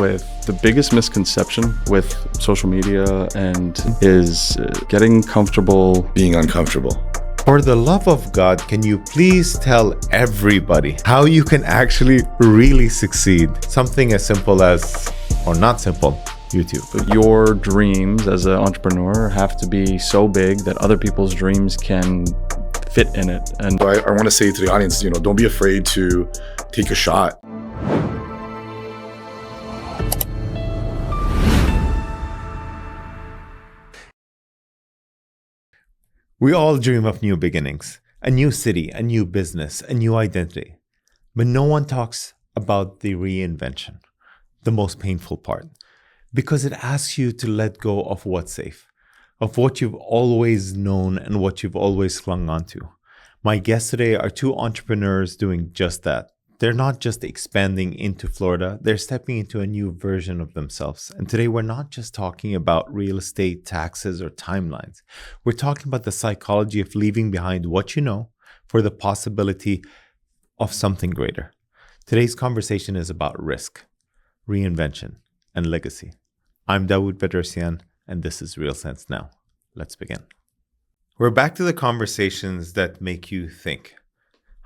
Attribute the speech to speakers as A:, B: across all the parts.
A: with the biggest misconception with social media and is getting comfortable being uncomfortable.
B: For the love of God, can you please tell everybody how you can actually really succeed? Something as simple as, or not simple, YouTube.
A: But your dreams as an entrepreneur have to be so big that other people's dreams can fit in it. And
C: I want to say to the audience, don't be afraid to take a shot.
B: We all dream of new beginnings, a new city, a new business, a new identity. But no one talks about the reinvention, the most painful part, because it asks you to let go of what's safe, of what you've always known and what you've always clung on to. My guests today are two entrepreneurs doing just that. They're not just expanding into Florida, they're stepping into a new version of themselves. And today we're not just talking about real estate, taxes, or timelines. We're talking about the psychology of leaving behind what you know for the possibility of something greater. Today's conversation is about risk, reinvention, and legacy. I'm Dawood Bedrosian, and this is Real Sense Now. Let's begin. We're back to the conversations that make you think.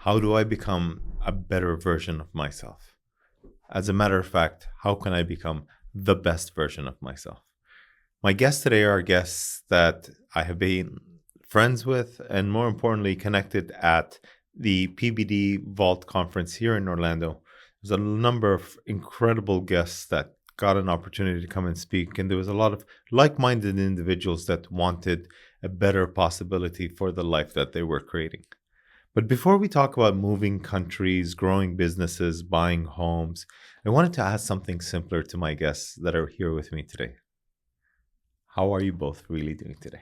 B: How do I become a better version of myself? As a matter of fact, how can I become the best version of myself? My guests today are guests that I have been friends with and more importantly connected at the PBD Vault conference here in Orlando. There's a number of incredible guests that got an opportunity to come and speak, and there was a lot of like-minded individuals that wanted a better possibility for the life that they were creating. But before we talk about moving countries, growing businesses, buying homes, I wanted to ask something simpler to my guests that are here with me today. How are you both really doing today?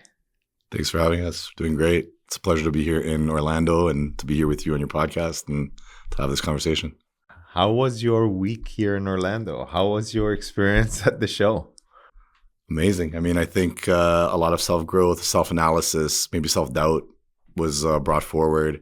C: Thanks for having us. Doing great. It's a pleasure to be here in Orlando and to be here with you on your podcast and to have this conversation.
B: How was your week here in Orlando? How was your experience at the show?
C: Amazing. I think a lot of self-growth, self-analysis, maybe self-doubt was brought forward.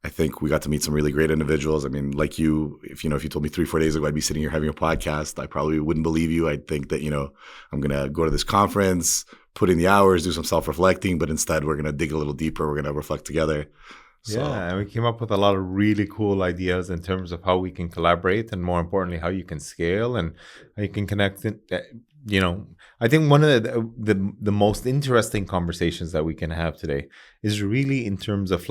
C: I think we got to meet some really great individuals. Like you, if you told me 3-4 days ago I'd be sitting here having a podcast, I probably wouldn't believe you. I'd think that, I'm going to go to this conference, put in the hours, do some self-reflecting, but instead we're going to dig a little deeper. We're going to reflect together. So.
B: Yeah, and we came up with a lot of really cool ideas in terms of how we can collaborate and more importantly, how you can scale and how you can connect it. I think one of the most interesting conversations that we can have today is really in terms of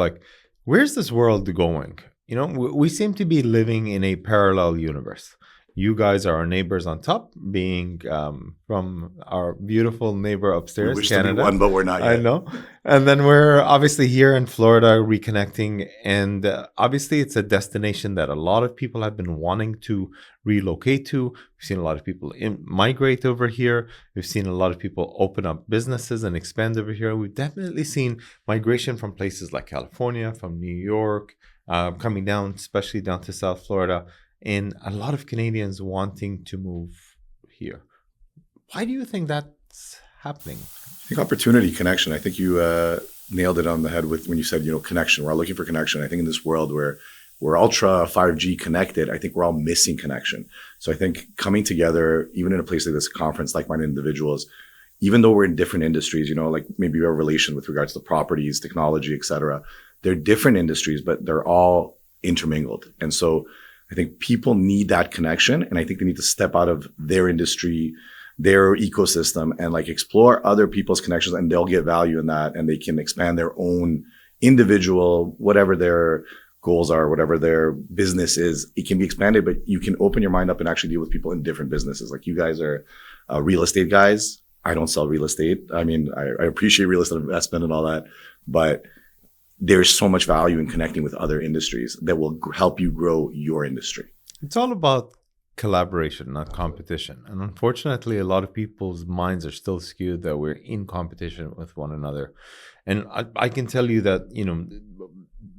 B: where's this world going? We seem to be living in a parallel universe. You guys are our neighbors on top, being from our beautiful neighbor upstairs,
C: we wish
B: Canada.
C: To be one, but we're not yet.
B: I know. And then we're obviously here in Florida reconnecting. And obviously it's a destination that a lot of people have been wanting to relocate to. We've seen a lot of people migrate over here. We've seen a lot of people open up businesses and expand over here. We've definitely seen migration from places like California, from New York, coming down, especially down to South Florida. And a lot of Canadians wanting to move here. Why do you think that's happening?
C: I think opportunity, connection. I think you nailed it on the head with when you said, connection. We're all looking for connection. I think in this world where we're ultra 5G connected, I think we're all missing connection. So I think coming together, even in a place like this, a conference, like-minded individuals, even though we're in different industries, like maybe we have a relation with regards to properties, technology, et cetera. They're different industries, but they're all intermingled. And so I think people need that connection, and I think they need to step out of their industry, their ecosystem, and explore other people's connections, and they'll get value in that, and they can expand their own individual, whatever their goals are, whatever their business is. It can be expanded, but you can open your mind up and actually deal with people in different businesses. Like you guys are real estate guys. I don't sell real estate. I appreciate real estate investment and all that, but there's so much value in connecting with other industries that will help you grow your industry.
B: It's all about collaboration, not competition. And unfortunately, a lot of people's minds are still skewed that we're in competition with one another. And I can tell you that,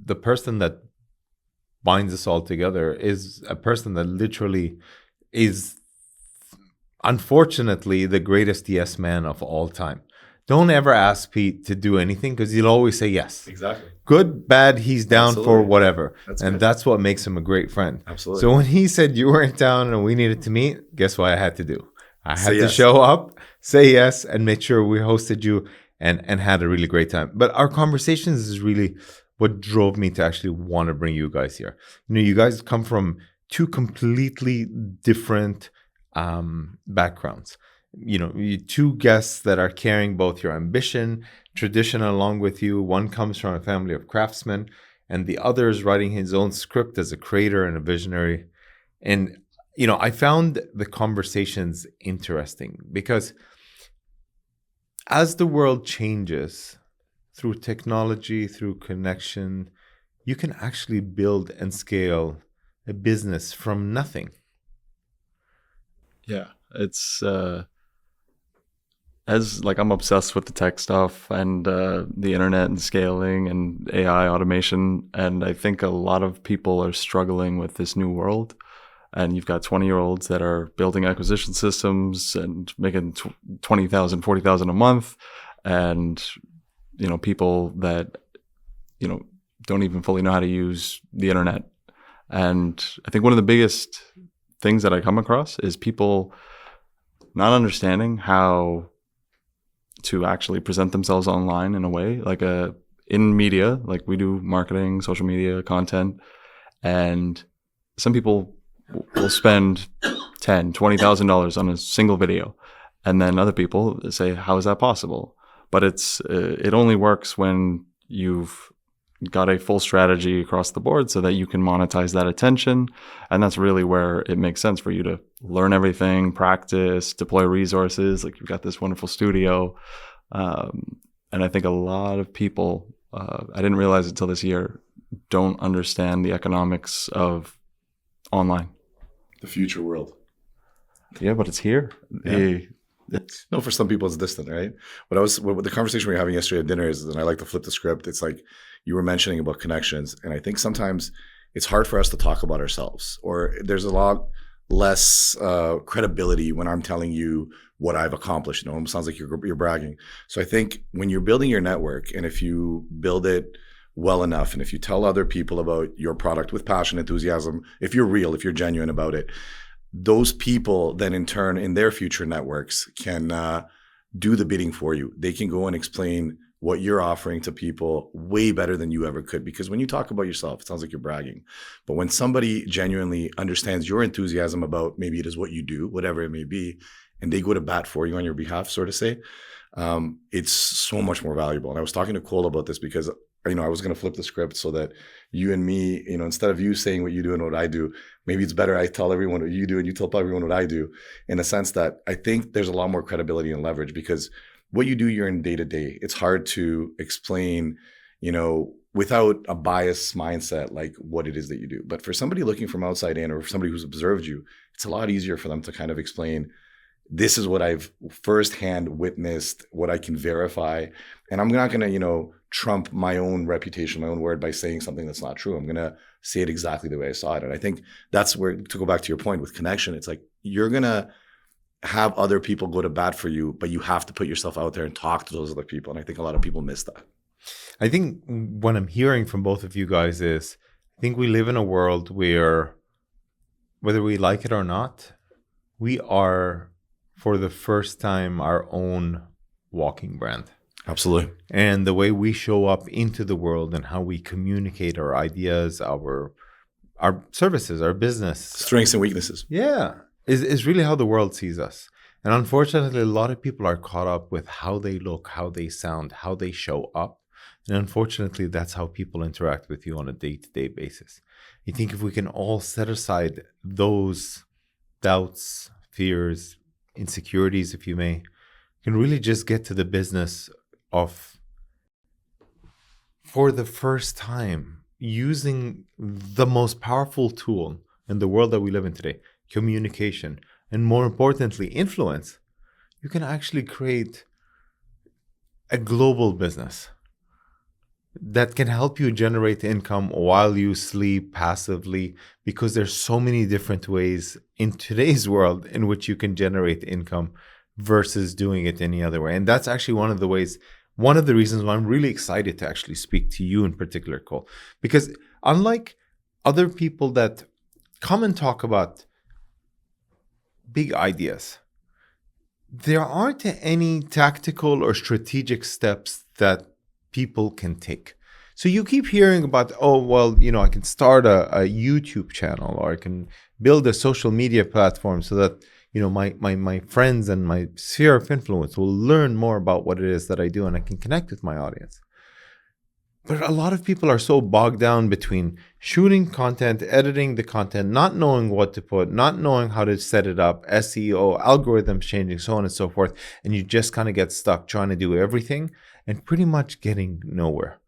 B: the person that binds us all together is a person that literally is, unfortunately, the greatest yes man of all time. Don't ever ask Pete to do anything because he'll always say yes.
C: Exactly.
B: Good, bad, he's down for
C: Absolutely.
B: whatever.
C: That's
B: and
C: good.
B: that's what makes him a great friend.
C: Absolutely.
B: So when he said you were in town and we needed to meet, guess what I had to do? I had
C: Say
B: to
C: yes.
B: show up, say yes, and make sure we hosted you and had a really great time. But our conversations is really what drove me to actually want to bring you guys here. You know, you guys come from two completely different backgrounds. You know, you two guests that are carrying both your ambition, tradition along with you. One comes from a family of craftsmen, and the other is writing his own script as a creator and a visionary. And, you know, I found the conversations interesting because as the world changes through technology, through connection, you can actually build and scale a business from nothing.
A: Yeah, it's as like I'm obsessed with the tech stuff and the internet and scaling and AI automation, and I think a lot of people are struggling with this new world. And you've got 20-year-olds that are building acquisition systems and making 20,000, 40,000 a month, and you know, people that, you know, don't even fully know how to use the internet. And I think one of the biggest things that I come across is people not understanding how to actually present themselves online in a way, like in media, like we do marketing, social media, content, and some people will spend $10,000, $20,000 on a single video, and then other people say, "How is that possible?" But it only works when you've got a full strategy across the board so that you can monetize that attention. And that's really where it makes sense for you to learn everything, practice, deploy resources. Like you've got this wonderful studio. And I think a lot of people, I didn't realize it until this year, don't understand the economics of online.
C: The future world.
A: Yeah, but it's here.
C: Yeah. No, for some people it's distant, right? What the conversation we were having yesterday at dinner is, and I like to flip the script. It's like you were mentioning about connections, and I think sometimes it's hard for us to talk about ourselves, or there's a lot less credibility when I'm telling you what I've accomplished. You know, it sounds like you're bragging. So I think when you're building your network, and if you build it well enough, and if you tell other people about your product with passion, enthusiasm, if you're real, if you're genuine about it, those people then in turn in their future networks can do the bidding for you. They can go and explain what you're offering to people way better than you ever could. Because when you talk about yourself, it sounds like you're bragging. But when somebody genuinely understands your enthusiasm about maybe it is what you do, whatever it may be, and they go to bat for you on your behalf, so to say, it's so much more valuable. And I was talking to Cole about this because, you know, I was going to flip the script so that you and me, you know, instead of you saying what you do and what I do, maybe it's better I tell everyone what you do and you tell everyone what I do, in the sense that I think there's a lot more credibility and leverage, because what you do, you're in day to day. It's hard to explain, you know, without a biased mindset, like what it is that you do. But for somebody looking from outside in, or for somebody who's observed you, it's a lot easier for them to kind of explain, this is what I've firsthand witnessed, what I can verify. And I'm not going to, you know, trump my own reputation, my own word by saying something that's not true. I'm going to say it exactly the way I saw it. And I think that's where, to go back to your point with connection, it's like you're going to have other people go to bat for you, but you have to put yourself out there and talk to those other people. And I think a lot of people miss that.
B: I think what I'm hearing from both of you guys is, I think we live in a world where, whether we like it or not, we are, for the first time, our own walking brand.
C: Absolutely.
B: And the way we show up into the world and how we communicate our ideas, our services, our business.
C: Strengths and weaknesses.
B: Yeah. Is really how the world sees us. And unfortunately, a lot of people are caught up with how they look, how they sound, how they show up. And unfortunately, that's how people interact with you on a day-to-day basis. I think if we can all set aside those doubts, fears, insecurities, if you may, can really just get to the business of, for the first time, using the most powerful tool in the world that we live in today, communication, and more importantly, influence, you can actually create a global business that can help you generate income while you sleep passively, because there's so many different ways in today's world in which you can generate income versus doing it any other way. And that's actually one of the reasons why I'm really excited to actually speak to you in particular, Cole, because unlike other people that come and talk about big ideas, there aren't any tactical or strategic steps that people can take. So you keep hearing about, I can start a YouTube channel, or I can build a social media platform so that, my friends and my sphere of influence will learn more about what it is that I do and I can connect with my audience. But a lot of people are so bogged down between shooting content, editing the content, not knowing what to put, not knowing how to set it up, SEO, algorithms changing, so on and so forth. And you just kind of get stuck trying to do everything and pretty much getting nowhere.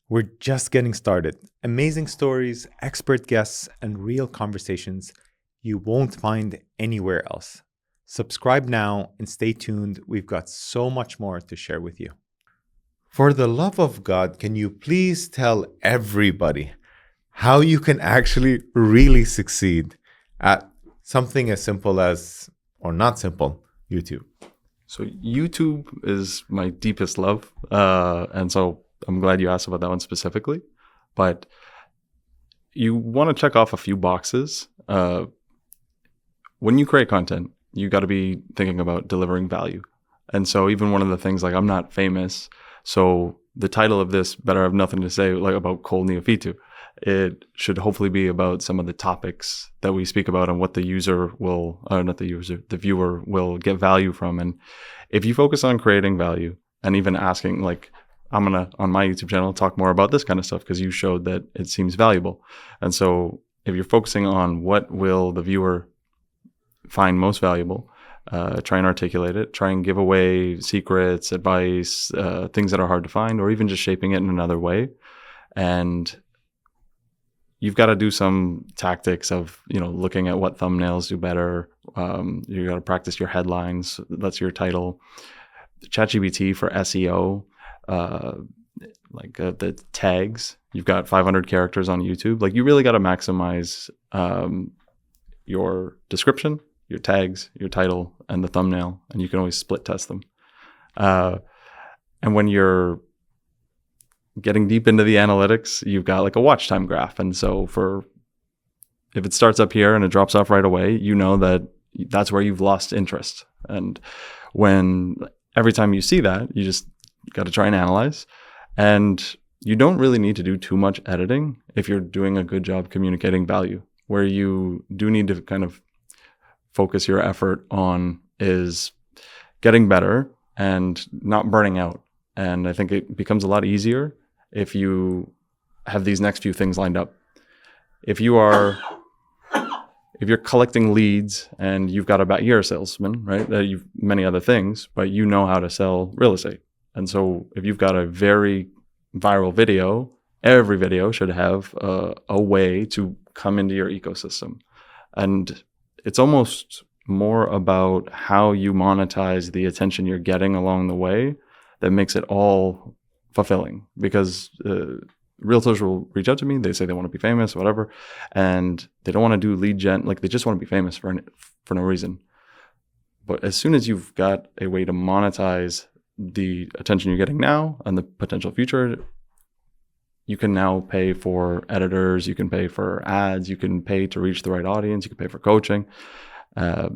B: We're just getting started. Amazing stories, expert guests, and real conversations you won't find anywhere else. Subscribe now and stay tuned. We've got so much more to share with you. For the love of God, can you please tell everybody how you can actually really succeed at something as simple as, or not simple, YouTube?
A: So YouTube is my deepest love. And so I'm glad you asked about that one specifically. But you want to check off a few boxes. When you create content, you got to be thinking about delivering value. And so even one of the things, like, I'm not famous, so the title of this better have nothing to say like about Cole Neofitu. It should hopefully be about some of the topics that we speak about and what the user will, the viewer will get value from. And if you focus on creating value and even asking, like, I'm going to, on my YouTube channel, talk more about this kind of stuff because you showed that it seems valuable. And so if you're focusing on what will the viewer find most valuable, try and articulate it, try and give away secrets, advice, things that are hard to find, or even just shaping it in another way. And you've got to do some tactics of, looking at what thumbnails do better. You got to practice your headlines. That's your title. ChatGPT for SEO, the tags. You've got 500 characters on YouTube. Like, you really got to maximize your description, your tags, your title, and the thumbnail, and you can always split test them. And when you're getting deep into the analytics, you've got like a watch time graph. And so if it starts up here and it drops off right away, that's where you've lost interest. And every time you see that, you just got to try and analyze. And you don't really need to do too much editing if you're doing a good job communicating value. Where you do need to kind of focus your effort on is getting better and not burning out. And I think it becomes a lot easier if you have these next few things lined up. If you're collecting leads and you've got you're a salesman, right? You've many other things, but you know how to sell real estate. And so if you've got a very viral video, every video should have a way to come into your ecosystem. And it's almost more about how you monetize the attention you're getting along the way that makes it all fulfilling. Because realtors will reach out to me, they say they want to be famous, whatever, and they don't want to do lead gen, like they just want to be famous for no reason. But as soon as you've got a way to monetize the attention you're getting now and the potential future, you can now pay for editors, you can pay for ads, you can pay to reach the right audience, you can pay for coaching. I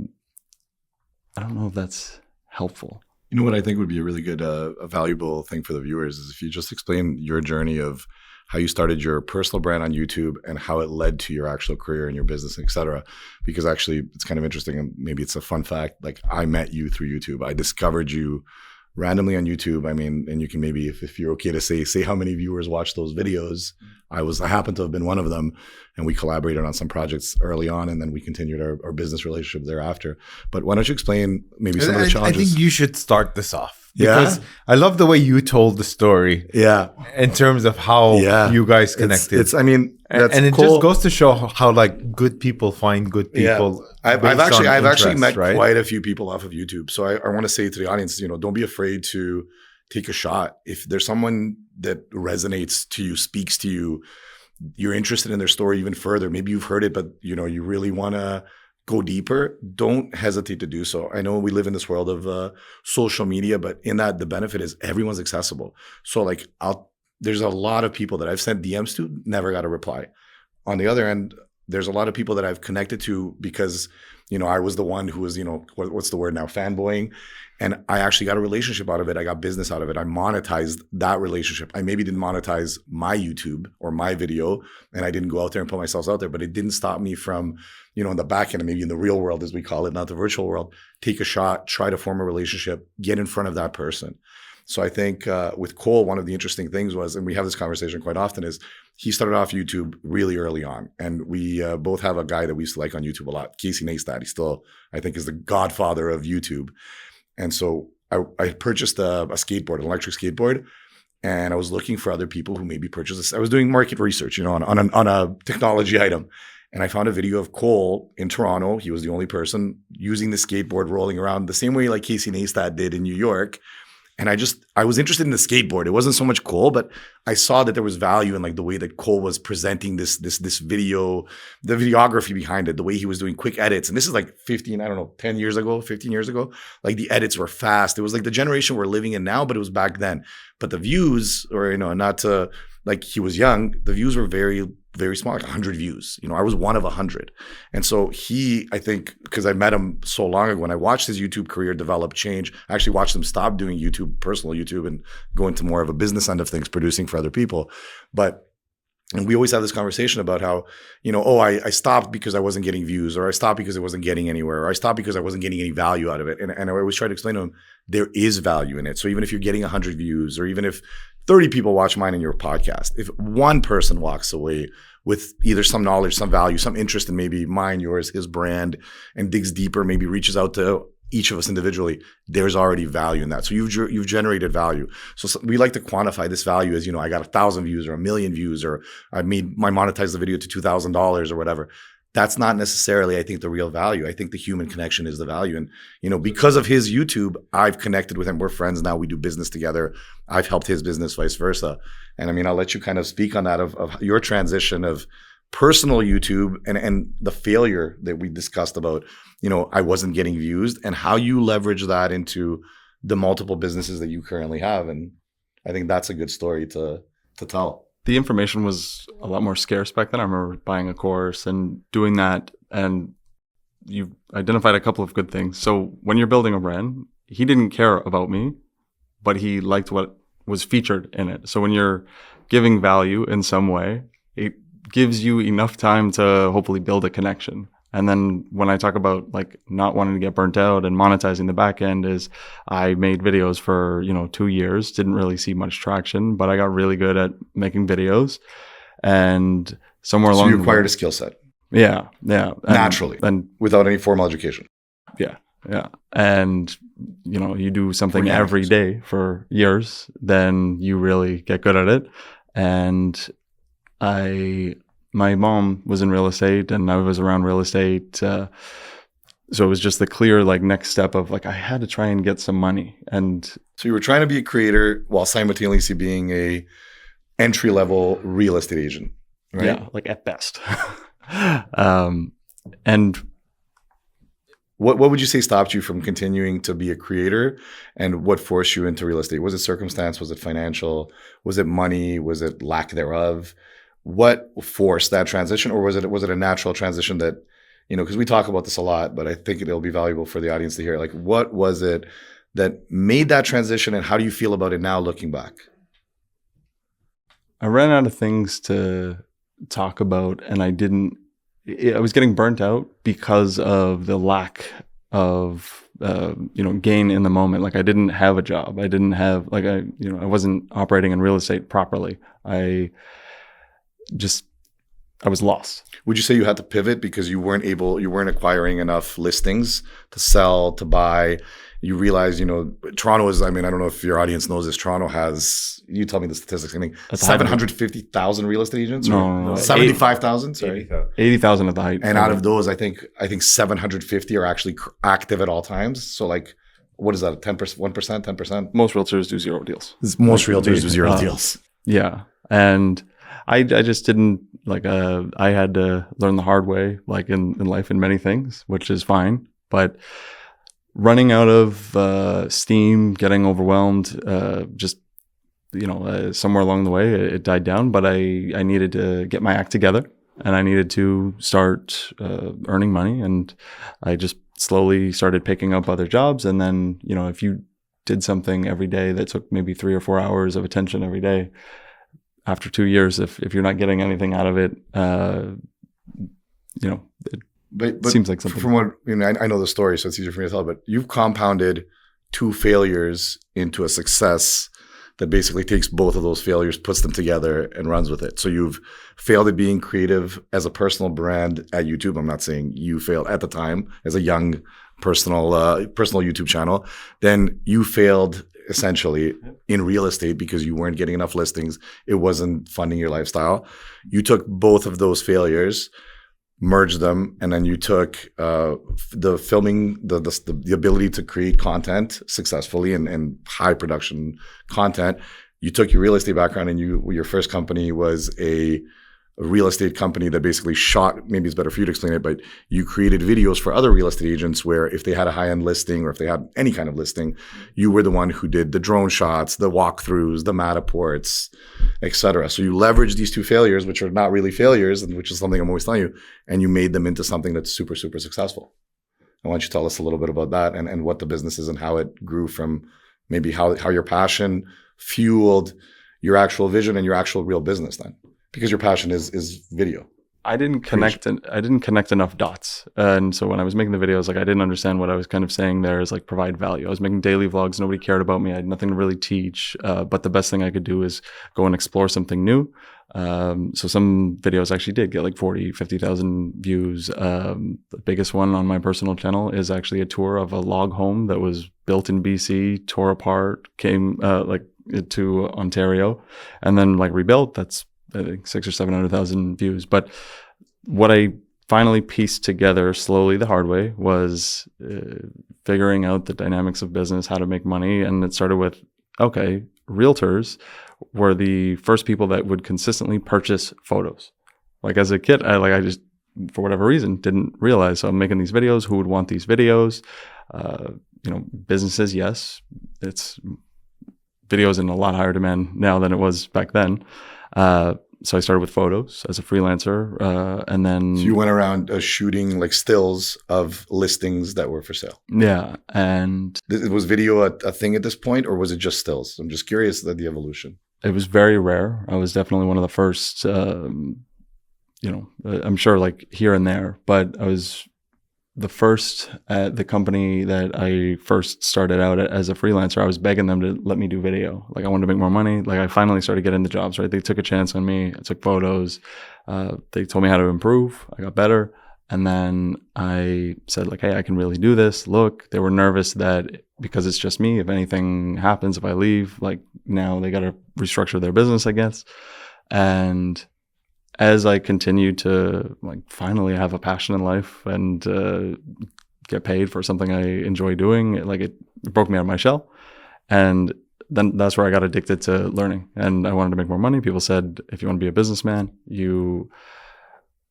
A: don't know if that's helpful.
C: You know what I think would be a really good, a valuable thing for the viewers is if you just explain your journey of how you started your personal brand on YouTube and how it led to your actual career and your business, et cetera. Because actually it's kind of interesting, and maybe it's a fun fact, like I met you through YouTube. I discovered you randomly on YouTube. I mean, and you can maybe, if you're okay to say how many viewers watch those videos. I happened to have been one of them, and we collaborated on some projects early on, and then we continued our business relationship thereafter. But why don't you explain maybe some of the challenges?
B: I think you should start this off. Because I love the way you told the story.
C: Yeah.
B: In terms of how you guys connected. It just goes to show how like good people find good people.
C: Yeah. I've actually met quite a few people off of YouTube. So I want to say to the audience, don't be afraid to take a shot. If there's someone that resonates to you, speaks to you, you're interested in their story even further. Maybe you've heard it, but you really want to go deeper, don't hesitate to do so. I know we live in this world of social media, but in that the benefit is everyone's accessible. So like there's a lot of people that I've sent DMs to, never got a reply. On the other end, there's a lot of people that I've connected to because, I was the one who was, what's the word now, fanboying. And I actually got a relationship out of it. I got business out of it. I monetized that relationship. I maybe didn't monetize my YouTube or my video, and I didn't go out there and put myself out there, but it didn't stop me from, in the back end, and maybe in the real world, as we call it, not the virtual world, take a shot, try to form a relationship, get in front of that person. So I think with Cole, one of the interesting things was, and we have this conversation quite often, is he started off YouTube really early on. And we both have a guy that we used to like on YouTube a lot, Casey Neistat. He still, I think, is the godfather of YouTube. And so I purchased a skateboard, an electric skateboard, and I was looking for other people who maybe purchased this. I was doing market research, on a technology item. And I found a video of Cole in Toronto. He was the only person using the skateboard, rolling around the same way like Casey Neistat did in New York. And I was interested in the skateboard. It wasn't so much Cole, but I saw that there was value in like the way that Cole was presenting this video, the videography behind it, the way he was doing quick edits. And this is like 10 years ago, 15 years ago. Like the edits were fast. It was like the generation we're living in now, but it was back then. But the views, or, not to, like he was young, the views were very, very small, like 100 views. I was one of 100. And so I think, because I met him so long ago, when I watched his YouTube career develop, change, I actually watched him stop doing YouTube, personal YouTube, and go into more of a business end of things, producing for other people. And we always have this conversation about how, I stopped because I wasn't getting views, or I stopped because it wasn't getting anywhere, or I stopped because I wasn't getting any value out of it. And I always try to explain to him, there is value in it. So even if you're getting 100 views, or even if 30 people watch mine in your podcast, if one person walks away with either some knowledge, some value, some interest in maybe mine, yours, his brand, and digs deeper, maybe reaches out to each of us individually, there's already value in that. So you've generated value. So we like to quantify this value as, I got 1,000 views or 1,000,000 views, or I monetized the video to $2,000 or whatever. That's not necessarily, I think, the real value. I think the human connection is the value. And, because of his YouTube, I've connected with him. We're friends now. We do business together. I've helped his business, vice versa. And I'll let you kind of speak on that of your transition of personal YouTube and the failure that we discussed about, I wasn't getting views, and how you leverage that into the multiple businesses that you currently have. And I think that's a good story to tell.
A: The information was a lot more scarce back then. I remember buying a course and doing that, and you identified a couple of good things. So when you're building a brand, he didn't care about me, but he liked what was featured in it. So when you're giving value in some way, it gives you enough time to hopefully build a connection. And then when I talk about like not wanting to get burnt out and monetizing the back end, is I made videos for, 2 years, didn't really see much traction, but I got really good at making videos. And somewhere along
C: you acquired a skill set.
A: Yeah.
C: Naturally. And without any formal education.
A: Yeah. And, you do something every day for years, then you really get good at it. And my mom was in real estate, and I was around real estate. So it was just the clear next step of I had to try and get some money. And
C: so you were trying to be a creator while simultaneously being a entry-level real estate agent, right?
A: Yeah, at best. And
C: what would you say stopped you from continuing to be a creator, and what forced you into real estate? Was it circumstance? Was it financial? Was it money? Was it lack thereof? What forced that transition, or was it a natural transition that, because we talk about this a lot, but I think it'll be valuable for the audience to hear. What was it that made that transition, and how do you feel about it now looking back?
A: I ran out of things to talk about, and I was getting burnt out because of the lack of gain in the moment. I didn't have a job. I didn't have I wasn't operating in real estate properly. I was lost. Would
C: you say you had to pivot because you weren't acquiring enough listings to sell, to buy? You realized, Toronto is, I don't know if your audience knows this, Toronto has, you tell me the statistics, 750,000 real estate agents?
A: No.
C: 75,000? Sorry.
A: 80,000 at the height.
C: And out of those, I think 750 are actually active at all times. So what is that, 10%, 1%, 10%?
A: Most realtors do zero deals.
C: Most realtors do zero deals.
A: Yeah. And I just didn't like. I had to learn the hard way, like in life, in many things, which is fine. But running out of steam, getting overwhelmed, just somewhere along the way, it died down. But I needed to get my act together, and I needed to start earning money, and I just slowly started picking up other jobs. And then, if you did something every day that took maybe 3 or 4 hours of attention every day, after 2 years, if you're not getting anything out of it, it
C: but
A: seems like something.
C: From what I know the story, so it's easier for me to tell. But you've compounded 2 failures into a success that basically takes both of those failures, puts them together, and runs with it. So you've failed at being creative as a personal brand at YouTube. I'm not saying you failed at the time as a young personal YouTube channel. Then you failed essentially in real estate because you weren't getting enough listings. It wasn't funding your lifestyle. You took both of those failures, merged them, and then you took the filming, the ability to create content successfully and high production content. You took your real estate background, and your first company was a real estate company that basically shot, maybe it's better for you to explain it, but you created videos for other real estate agents where if they had a high-end listing or if they had any kind of listing, you were the one who did the drone shots, the walkthroughs, the Mataports, etc. So you leveraged these 2 failures, which are not really failures, and which is something I'm always telling you, and you made them into something that's super, super successful. I want you to tell us a little bit about that and what the business is and how it grew from maybe how your passion fueled your actual vision and your actual real business then. Because your passion is video.
A: I didn't connect enough dots. And so when I was making the videos, like I didn't understand what I was kind of saying there is like provide value. I was making daily vlogs. Nobody cared about me. I had nothing to really teach. But the best thing I could do is go and explore something new. So some videos actually did get like 40, 50,000 views. The biggest one on my personal channel is actually a tour of a log home that was built in BC, tore apart, came to Ontario, and then like rebuilt. That's I think 600,000 or 700,000 views. But what I finally pieced together slowly the hard way was figuring out the dynamics of business, how to make money. And it started with, okay, realtors were the first people that would consistently purchase photos. Like as a kid, I just, for whatever reason, didn't realize. So I'm making these videos. Who would want these videos? Businesses, yes. It's videos in a lot higher demand now than it was back then. So I started with photos as a freelancer, and then...
C: So you went around shooting like stills of listings that were for sale.
A: Yeah, and...
C: Was video a thing at this point, or was it just stills? I'm just curious the evolution.
A: It was very rare. I was definitely one of the first, I'm sure like here and there, but I was the first at the company that I first started out at as a freelancer. I was begging them to let me do video. Like I wanted to make more money. Like I finally started getting the jobs, right? They took a chance on me. I took photos. They told me how to improve. I got better. And then I said like, hey, I can really do this. Look, they were nervous that because it's just me, if anything happens, if I leave, like now they got to restructure their business, I guess. And as I continued to like finally have a passion in life and get paid for something I enjoy doing, it broke me out of my shell. And then that's where I got addicted to learning. And I wanted to make more money. People said, if you want to be a businessman, you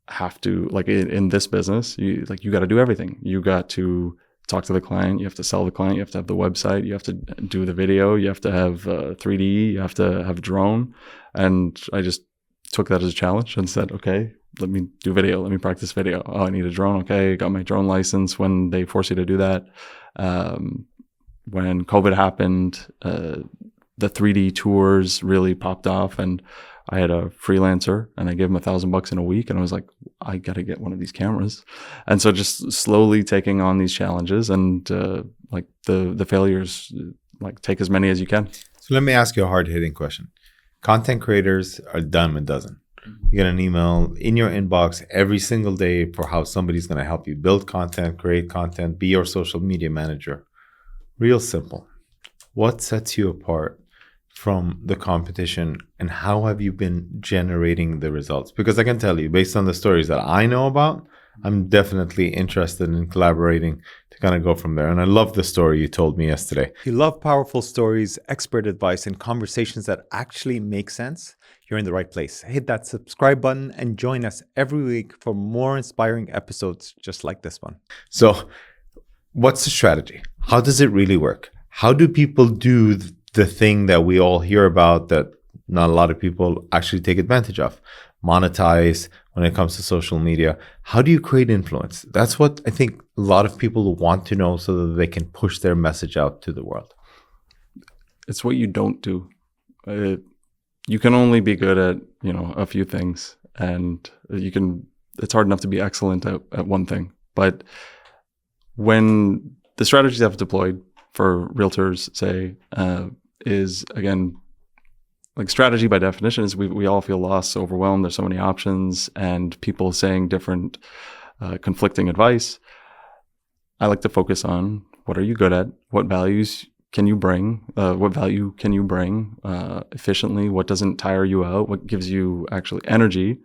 A: have to, like in this business, you got to do everything. You got to talk to the client. You have to sell the client. You have to have the website. You have to do the video. You have to have 3D. You have to have drone. And I just took that as a challenge and said, okay, let me do video. Let me practice video. Oh, I need a drone. Okay, got my drone license when they force you to do that. When COVID happened, the 3D tours really popped off, and I had a freelancer and I gave him $1,000 in a week, and I was like, I got to get one of these cameras. And so just slowly taking on these challenges and like the failures, like take as many as you can.
B: So let me ask you a hard-hitting question. Content creators are a dime a dozen. You get an email in your inbox every single day for how somebody's going to help you build content, create content, be your social media manager. Real simple. What sets you apart from the competition, and how have you been generating the results? Because I can tell you, based on the stories that I know about, I'm definitely interested in collaborating to kind of go from there. And I love the story you told me yesterday. If you love powerful stories, expert advice, and conversations that actually make sense, you're in the right place. Hit that subscribe button and join us every week for more inspiring episodes just like this one. So, what's the strategy? How does it really work? How do people do the thing that we all hear about that not a lot of people actually take advantage of? Monetize when it comes to social media. How do you create influence? That's what I think a lot of people want to know so that they can push their message out to the world.
A: It's what you don't do. You can only be good at, a few things, and it's hard enough to be excellent at one thing. But when the strategies I've deployed for realtors, say, is, again, like strategy by definition is we all feel lost, overwhelmed. There's so many options and people saying different conflicting advice. I like to focus on what are you good at? What values can you bring? What value can you bring efficiently? What doesn't tire you out? What gives you actually energy?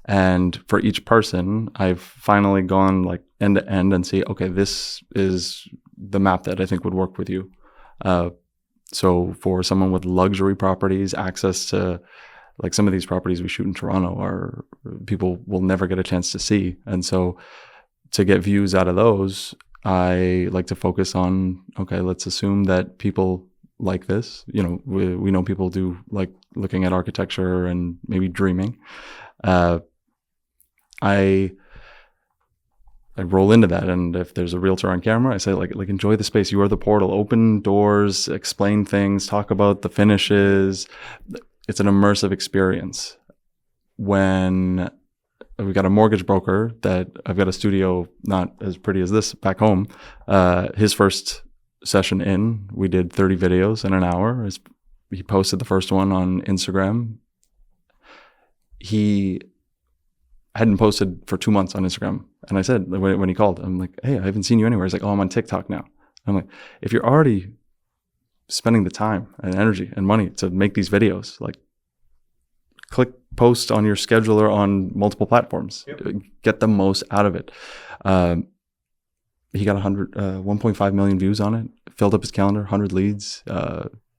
A: And for each person, I've finally gone like end to end and see, okay, this is the map that I think would work with you. So for someone with luxury properties, access to like some of these properties we shoot in Toronto are people will never get a chance to see. And so to get views out of those, I like to focus on, okay, let's assume that people like this. We know people do like looking at architecture and maybe dreaming. I roll into that, and if there's a realtor on camera, I say like enjoy the space. You are the portal. Open doors, explain things, talk about the finishes. It's an immersive experience. When we've got a mortgage broker that I've got a studio not as pretty as this back home. His first session in, we did 30 videos in an hour. He posted the first one on Instagram. He hadn't posted for 2 months on Instagram. And I said, when he called, I'm like, hey, I haven't seen you anywhere. He's like, oh, I'm on TikTok now. I'm like, if you're already spending the time and energy and money to make these videos, like click post on your scheduler on multiple platforms. Yep. Get the most out of it. He got 1.5 million views on it, filled up his calendar, 100 leads. And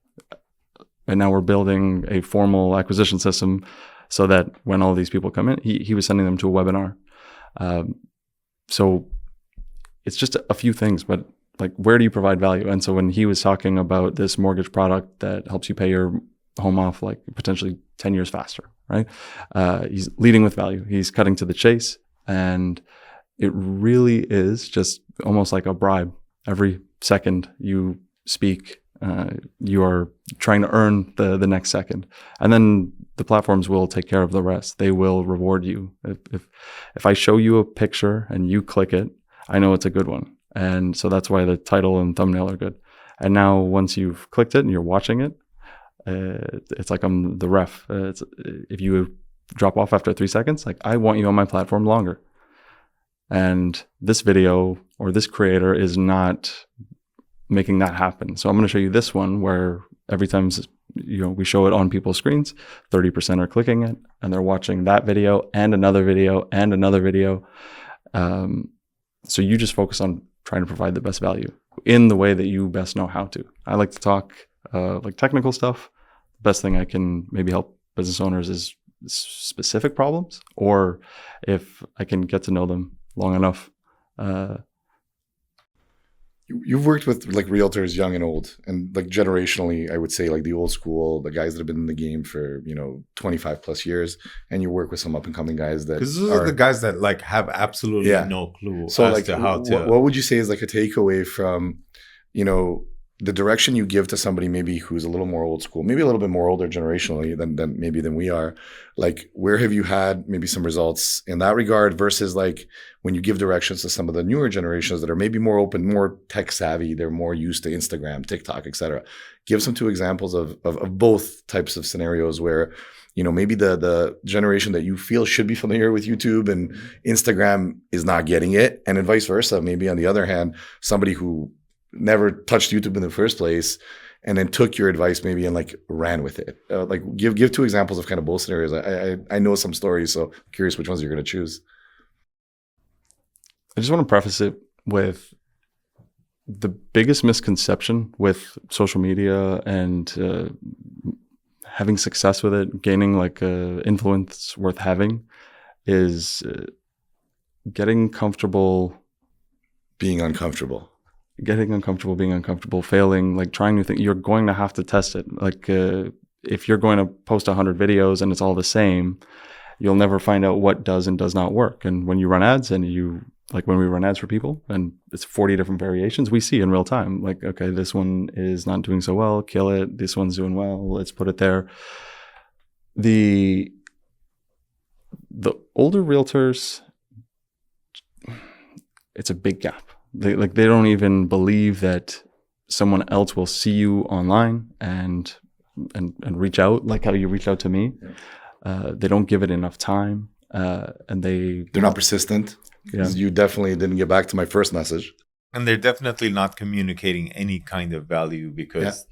A: now we're building a formal acquisition system so that when all these people come in, he was sending them to a webinar. So it's just a few things, but like, where do you provide value? And so when he was talking about this mortgage product that helps you pay your home off like potentially 10 years faster, right? He's leading with value. He's cutting to the chase, and it really is just almost like a bribe. Every second you speak, you are trying to earn the next second, and then the platforms will take care of the rest. They will reward you. If I show you a picture and you click it, I know it's a good one. And so that's why the title and thumbnail are good. And now once you've clicked it and you're watching it, it's like I'm the ref. If you drop off after 3 seconds, like, I want you on my platform longer. And this video or this creator is not making that happen. So I'm going to show you this one where every time we show it on people's screens, 30% are clicking it and they're watching that video and another video and another video. So you just focus on trying to provide the best value in the way that you best know how to. I like to talk like technical stuff. The best thing I can maybe help business owners is specific problems, or if I can get to know them long enough.
C: You've worked with like realtors young and old, and like generationally, I would say like the old school, the guys that have been in the game for 25 plus years, and you work with some up and coming guys that
B: because those are the guys that like have absolutely no clue
C: so
B: as
C: like
B: to how to.
C: What would you say is like a takeaway from the direction you give to somebody maybe who's a little more old school, maybe a little bit more older generationally than we are? Like, where have you had maybe some results in that regard versus like when you give directions to some of the newer generations that are maybe more open, more tech savvy, they're more used to Instagram, TikTok, etc. Give some 2 examples of both types of scenarios where maybe the generation that you feel should be familiar with YouTube and Instagram is not getting it, and then vice versa. Maybe on the other hand, somebody who never touched YouTube in the first place and then took your advice maybe and like ran with it. Like give 2 examples of kind of both scenarios. I know some stories, so I'm curious which ones you're going to choose.
A: I just want to preface it with the biggest misconception with social media and having success with it, gaining like influence worth having, is getting comfortable
C: being uncomfortable,
A: being uncomfortable, failing, like trying new things. You're going to have to test it. Like if you're going to post 100 videos and it's all the same, you'll never find out what does and does not work. And when you run ads and when we run ads for people and it's 40 different variations, we see in real time, like, okay, this one is not doing so well, kill it. This one's doing well, let's put it there. The older realtors, it's a big gap. They don't even believe that someone else will see you online and reach out, like how you reach out to me. Yeah. They don't give it enough time, and they're
C: not persistent. Yeah. You definitely didn't get back to my first message.
B: And they're definitely not communicating any kind of value because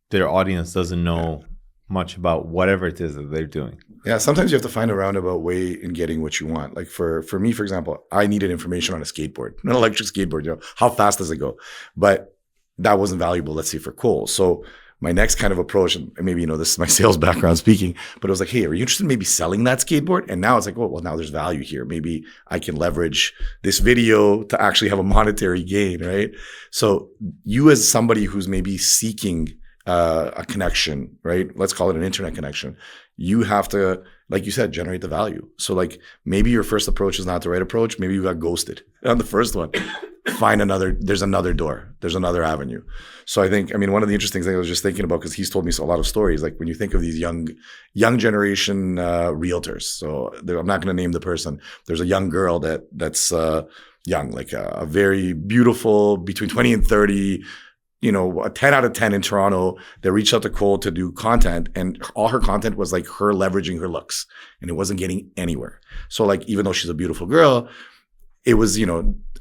B: their audience doesn't know much about whatever it is that they're doing.
C: Yeah, sometimes you have to find a roundabout way in getting what you want. Like for me, for example, I needed information on a skateboard, an electric skateboard, how fast does it go? But that wasn't valuable, let's say, for Cole. So my next kind of approach, and maybe, this is my sales background speaking, but it was like, hey, are you interested in maybe selling that skateboard? And now it's like, well, now there's value here. Maybe I can leverage this video to actually have a monetary gain, right? So you as somebody who's maybe seeking a connection, right? Let's call it an internet connection. You have to, like you said, generate the value. So like maybe your first approach is not the right approach. Maybe you got ghosted on the first one. There's another door. There's another avenue. So I think, one of the interesting things I was just thinking about, because he's told me a lot of stories, like when you think of these young generation realtors. So I'm not going to name the person. There's a young girl that's young, like a very beautiful, between 20 and 30, a 10 out of 10 in Toronto that reached out to Cole to do content, and all her content was like her leveraging her looks, and it wasn't getting anywhere. So like, even though she's a beautiful girl, it was,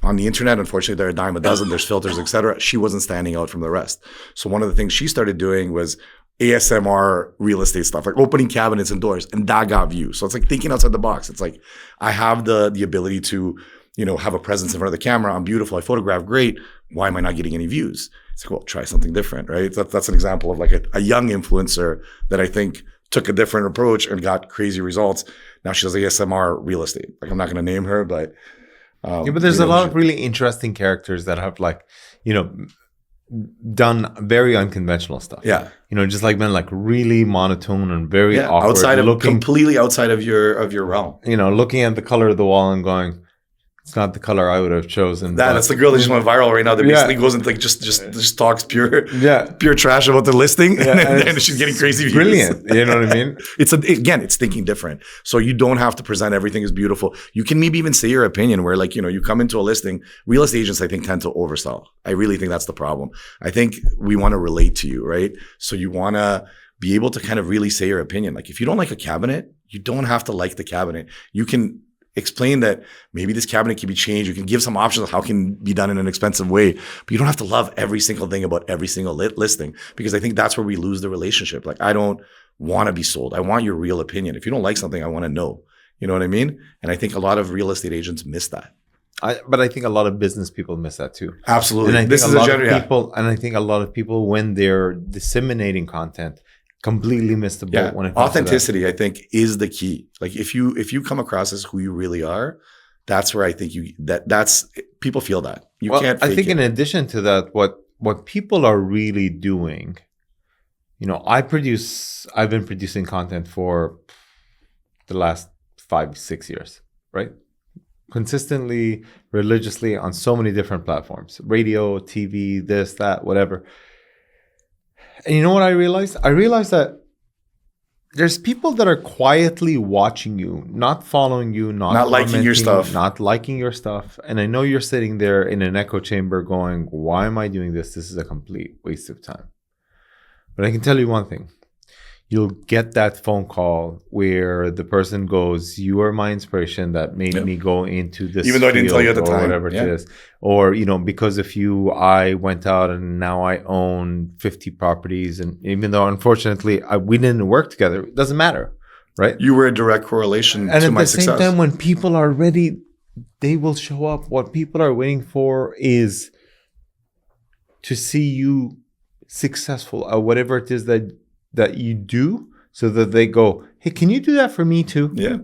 C: on the internet, unfortunately, they're a dime a dozen, there's filters, etc. She wasn't standing out from the rest. So one of the things she started doing was ASMR real estate stuff, like opening cabinets and doors, and that got views. So it's like thinking outside the box. It's like, I have the ability to, have a presence in front of the camera. I'm beautiful. I photograph great. Why am I not getting any views? It's like, well, try something different, right? That's an example of like a young influencer that I think took a different approach and got crazy results. Now she does ASMR real estate. Like, I'm not going to name her, but
B: but there's a lot of really interesting characters that have done very unconventional stuff.
C: Yeah.
B: Just like been like really monotone and very awkward.
C: Completely outside of your realm.
B: Looking at the color of the wall and going, it's not the color I would have chosen.
C: That's the girl that just went viral right now. That basically goes into like just talks pure trash about the listing, and then she's getting crazy views.
B: Brilliant, you know what I mean?
C: It's thinking different. So you don't have to present everything as beautiful. You can maybe even say your opinion. Where like you come into a listing, real estate agents I think tend to oversell. I really think that's the problem. I think we want to relate to you, right? So you want to be able to kind of really say your opinion. Like if you don't like a cabinet, you don't have to like the cabinet. You can explain that maybe this cabinet can be changed. You can give some options of how it can be done in an expensive way, but you don't have to love every single thing about every single listing, because I think that's where we lose the relationship. Like, I don't want to be sold. I want your real opinion. If you don't like something, I want to know. You know what I mean? And I think a lot of real estate agents miss that.
B: But I think a lot of business people miss that too.
C: Absolutely.
B: And I think a lot of people, when they're disseminating content, completely missed the boat when it comes
C: authenticity,
B: to
C: I think, is the key. Like if you come across as who you really are, that's where I think that's people feel that. You can't fake
B: I think
C: it.
B: In addition to that, what people are really doing, I've been producing content for the last 5-6 years, right? Consistently, religiously, on so many different platforms, radio, TV, this, that, whatever. And you know what I realized? I realized that there's people that are quietly watching you, not following you, not
C: liking your stuff.
B: Not liking your stuff. And I know you're sitting there in an echo chamber going, why am I doing this? This is a complete waste of time. But I can tell you one thing. You'll get that phone call where the person goes, you are my inspiration that made me go into this,
C: even though I didn't tell you at the time,
B: whatever it is. Or, because of you, I went out and now I own 50 properties. And even though, unfortunately, we didn't work together, it doesn't matter, right?
C: You were a direct correlation to my success.
B: And at the same time, when people are ready, they will show up. What people are waiting for is to see you successful at whatever it is that you do, so that they go, hey, can you do that for me too?
C: Yeah.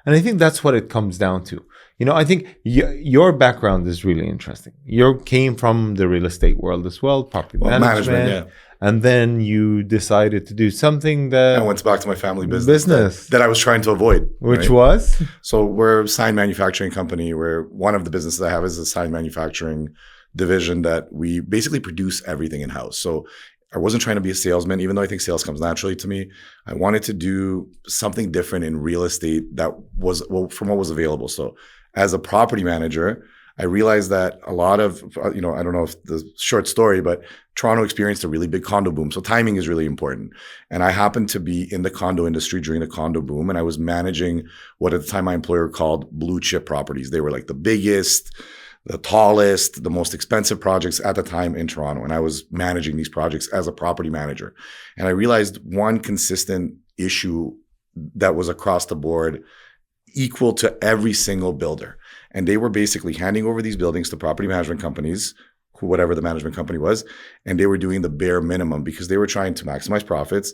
B: And I think that's what it comes down to. I think your background is really interesting. You came from the real estate world as well, property management. Yeah. And then you decided to do something that...
C: I went back to my family business. That I was trying to avoid.
B: Which was?
C: So we're a sign manufacturing company, where one of the businesses I have is a sign manufacturing division that we basically produce everything in-house. So I wasn't trying to be a salesman, even though I think sales comes naturally to me. I wanted to do something different in real estate that was from what was available. So as a property manager, I realized that a lot of, I don't know if the short story, but Toronto experienced a really big condo boom. So timing is really important. And I happened to be in the condo industry during the condo boom. And I was managing what at the time my employer called blue chip properties. They were like the biggest, the tallest, the most expensive projects at the time in Toronto. And I was managing these projects as a property manager. And I realized one consistent issue that was across the board, equal to every single builder. And they were basically handing over these buildings to property management companies, whatever the management company was, and they were doing the bare minimum because they were trying to maximize profits.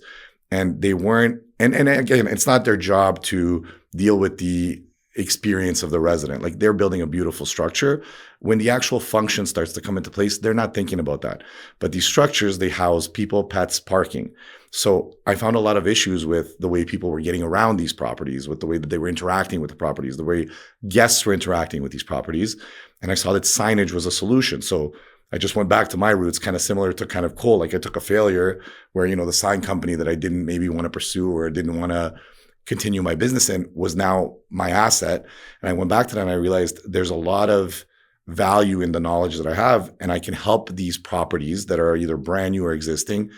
C: And they weren't, and again, it's not their job to deal with the experience of the resident. Like, they're building a beautiful structure. When the actual function starts to come into place, they're not thinking about that. But these structures, they house people, pets, parking. So I found a lot of issues with the way people were getting around these properties, with the way that they were interacting with the properties, the way guests were interacting with these properties. And I saw that signage was a solution. So I just went back to my roots, kind of similar to kind of Cole. Like, I took a failure where, the sign company that I didn't maybe want to pursue or didn't want to continue my business in was now my asset. And I went back to that and I realized there's a lot of value in the knowledge that I have, and I can help these properties that are either brand new or existing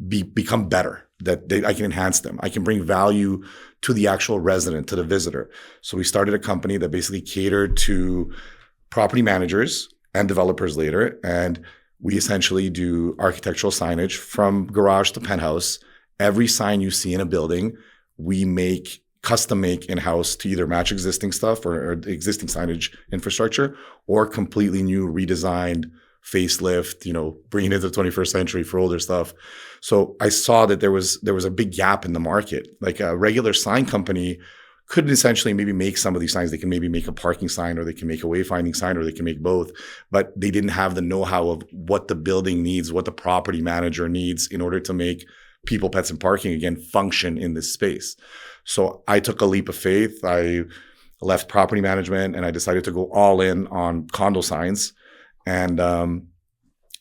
C: become better, I can enhance them. I can bring value to the actual resident, to the visitor. So we started a company that basically catered to property managers and developers later. And we essentially do architectural signage from garage to penthouse. Every sign you see in a building, we custom make in-house to either match existing stuff or existing signage infrastructure, or completely new, redesigned, facelift, bringing it to the 21st century for older stuff. So I saw that there was a big gap in the market. Like, a regular sign company could essentially maybe make some of these signs. They can maybe make a parking sign, or they can make a wayfinding sign, or they can make both, but they didn't have the know-how of what the building needs, what the property manager needs in order to make people, pets, and parking, again, function in this space. So I took a leap of faith. I left property management and I decided to go all in on condo signs. And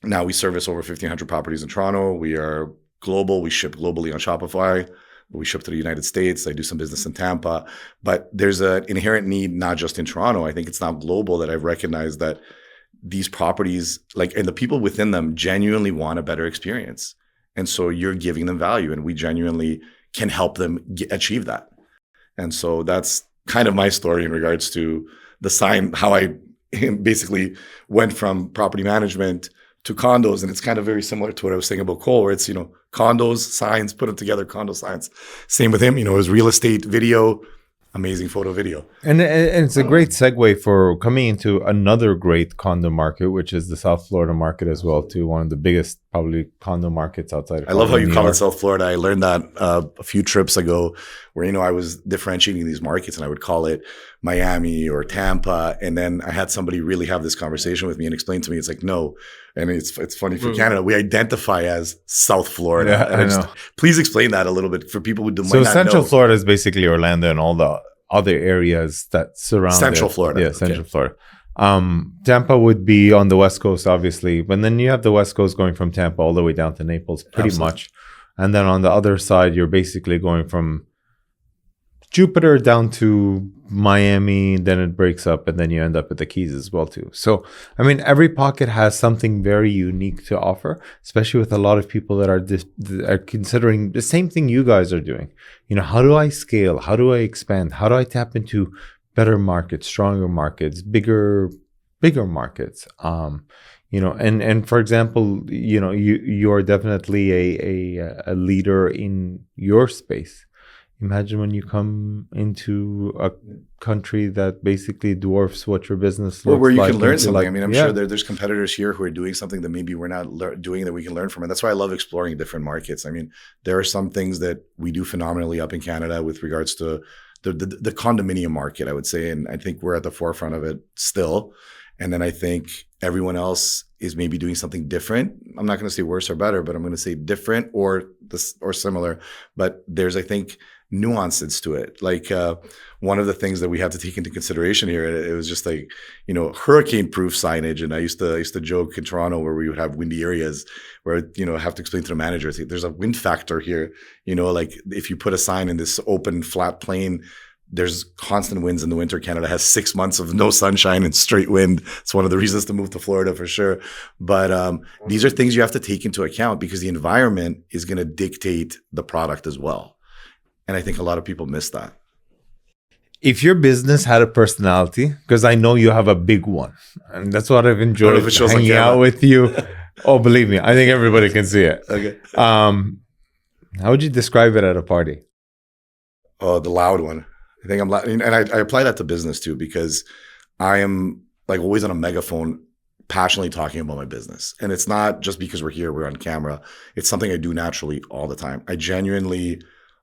C: now we service over 1,500 properties in Toronto. We are global. We ship globally on Shopify. We ship to the United States. I do some business in Tampa. But there's an inherent need, not just in Toronto. I think it's now global, that I've recognized that these properties, and the people within them, genuinely want a better experience. And so you're giving them value, and we genuinely can help them achieve that. And so that's kind of my story in regards to the sign, how I basically went from property management to condos. And it's kind of very similar to what I was saying about Cole, where it's, condos, signs, put them together, condo signs. Same with him, his real estate, video, amazing photo, video.
B: And it's a great segue for coming into another great condo market, which is the South Florida market as well, too. One of the biggest probably condo markets outside of
C: I love how you call it South Florida. I learned that a few trips ago, where, I was differentiating these markets, and I would call it Miami or Tampa. And then I had somebody really have this conversation with me and explain to me, it's like, no. And it's funny for Canada, we identify as South Florida.
B: Yeah, and
C: please explain that a little bit for people who might not know.
B: So Central Florida is basically Orlando and all the other areas that surround
C: Central Florida.
B: Yeah, Central Florida. Tampa would be on the West Coast, obviously. But then you have the West Coast going from Tampa all the way down to Naples, pretty much. And then on the other side, you're basically going from Jupiter down to Miami, then it breaks up, and then you end up at the Keys as well too. So, every pocket has something very unique to offer, especially with a lot of people that are considering the same thing you guys are doing. How do I scale? How do I expand? How do I tap into better markets, stronger markets, bigger markets? And for example, you are definitely a leader in your space. imagine when you come into a country that basically dwarfs what your business looks
C: where you
B: like.
C: can learn
B: into,
C: something.
B: like,
C: I mean, I'm
B: yeah.
C: sure there's competitors here who are doing something that maybe we're not doing that we can learn from. And that's why I love exploring different markets. I mean, there are some things that we do phenomenally up in Canada with regards to the condominium market, I would say. And I think we're at the forefront of it still. And then I think everyone else is maybe doing something different. I'm not going to say worse or better, but I'm going to say different or similar. But there's, I think, nuances to it. Like one of the things that we have to take into consideration here, it was just like, hurricane proof signage. And I used to joke in Toronto where we would have windy areas where, I have to explain to the manager, there's a wind factor here, like if you put a sign in this open flat plain, there's constant winds in the winter. Canada has 6 months of no sunshine and straight wind. It's one of the reasons to move to Florida for sure. But these are things you have to take into account because the environment is going to dictate the product as well. And I think a lot of people miss that.
B: If your business had a personality, because I know you have a big one, and that's what I've enjoyed hanging out with you. Oh, believe me, I think everybody can see it.
C: Okay.
B: How would you describe it at a party?
C: Oh, the loud one. I think I'm loud. And I apply that to business too, because I am like always on a megaphone passionately talking about my business. And it's not just because we're on camera. It's something I do naturally all the time. I genuinely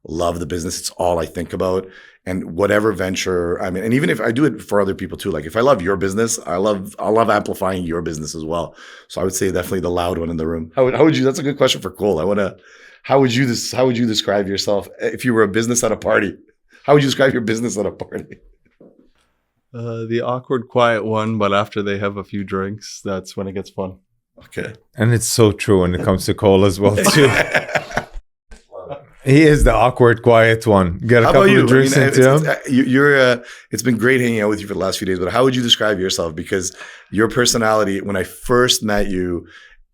C: love the business. It's all I think about. And whatever venture I'm in, and even if I do it for other people too, like if I love your business, I love amplifying your business as well. So I would say definitely the loud one in the room. How would you, that's a good question for Cole. How would you describe yourself if you were a business at a party? How would you describe your business at a party?
A: The awkward, quiet one, but after they have a few drinks, that's when it gets fun. Okay.
B: And it's so true when it comes to Cole as well too. He is the awkward, quiet one. Get a couple of drinks into him.
C: It's been great hanging out with you for the last few days, but how would you describe yourself? Because your personality, when I first met you,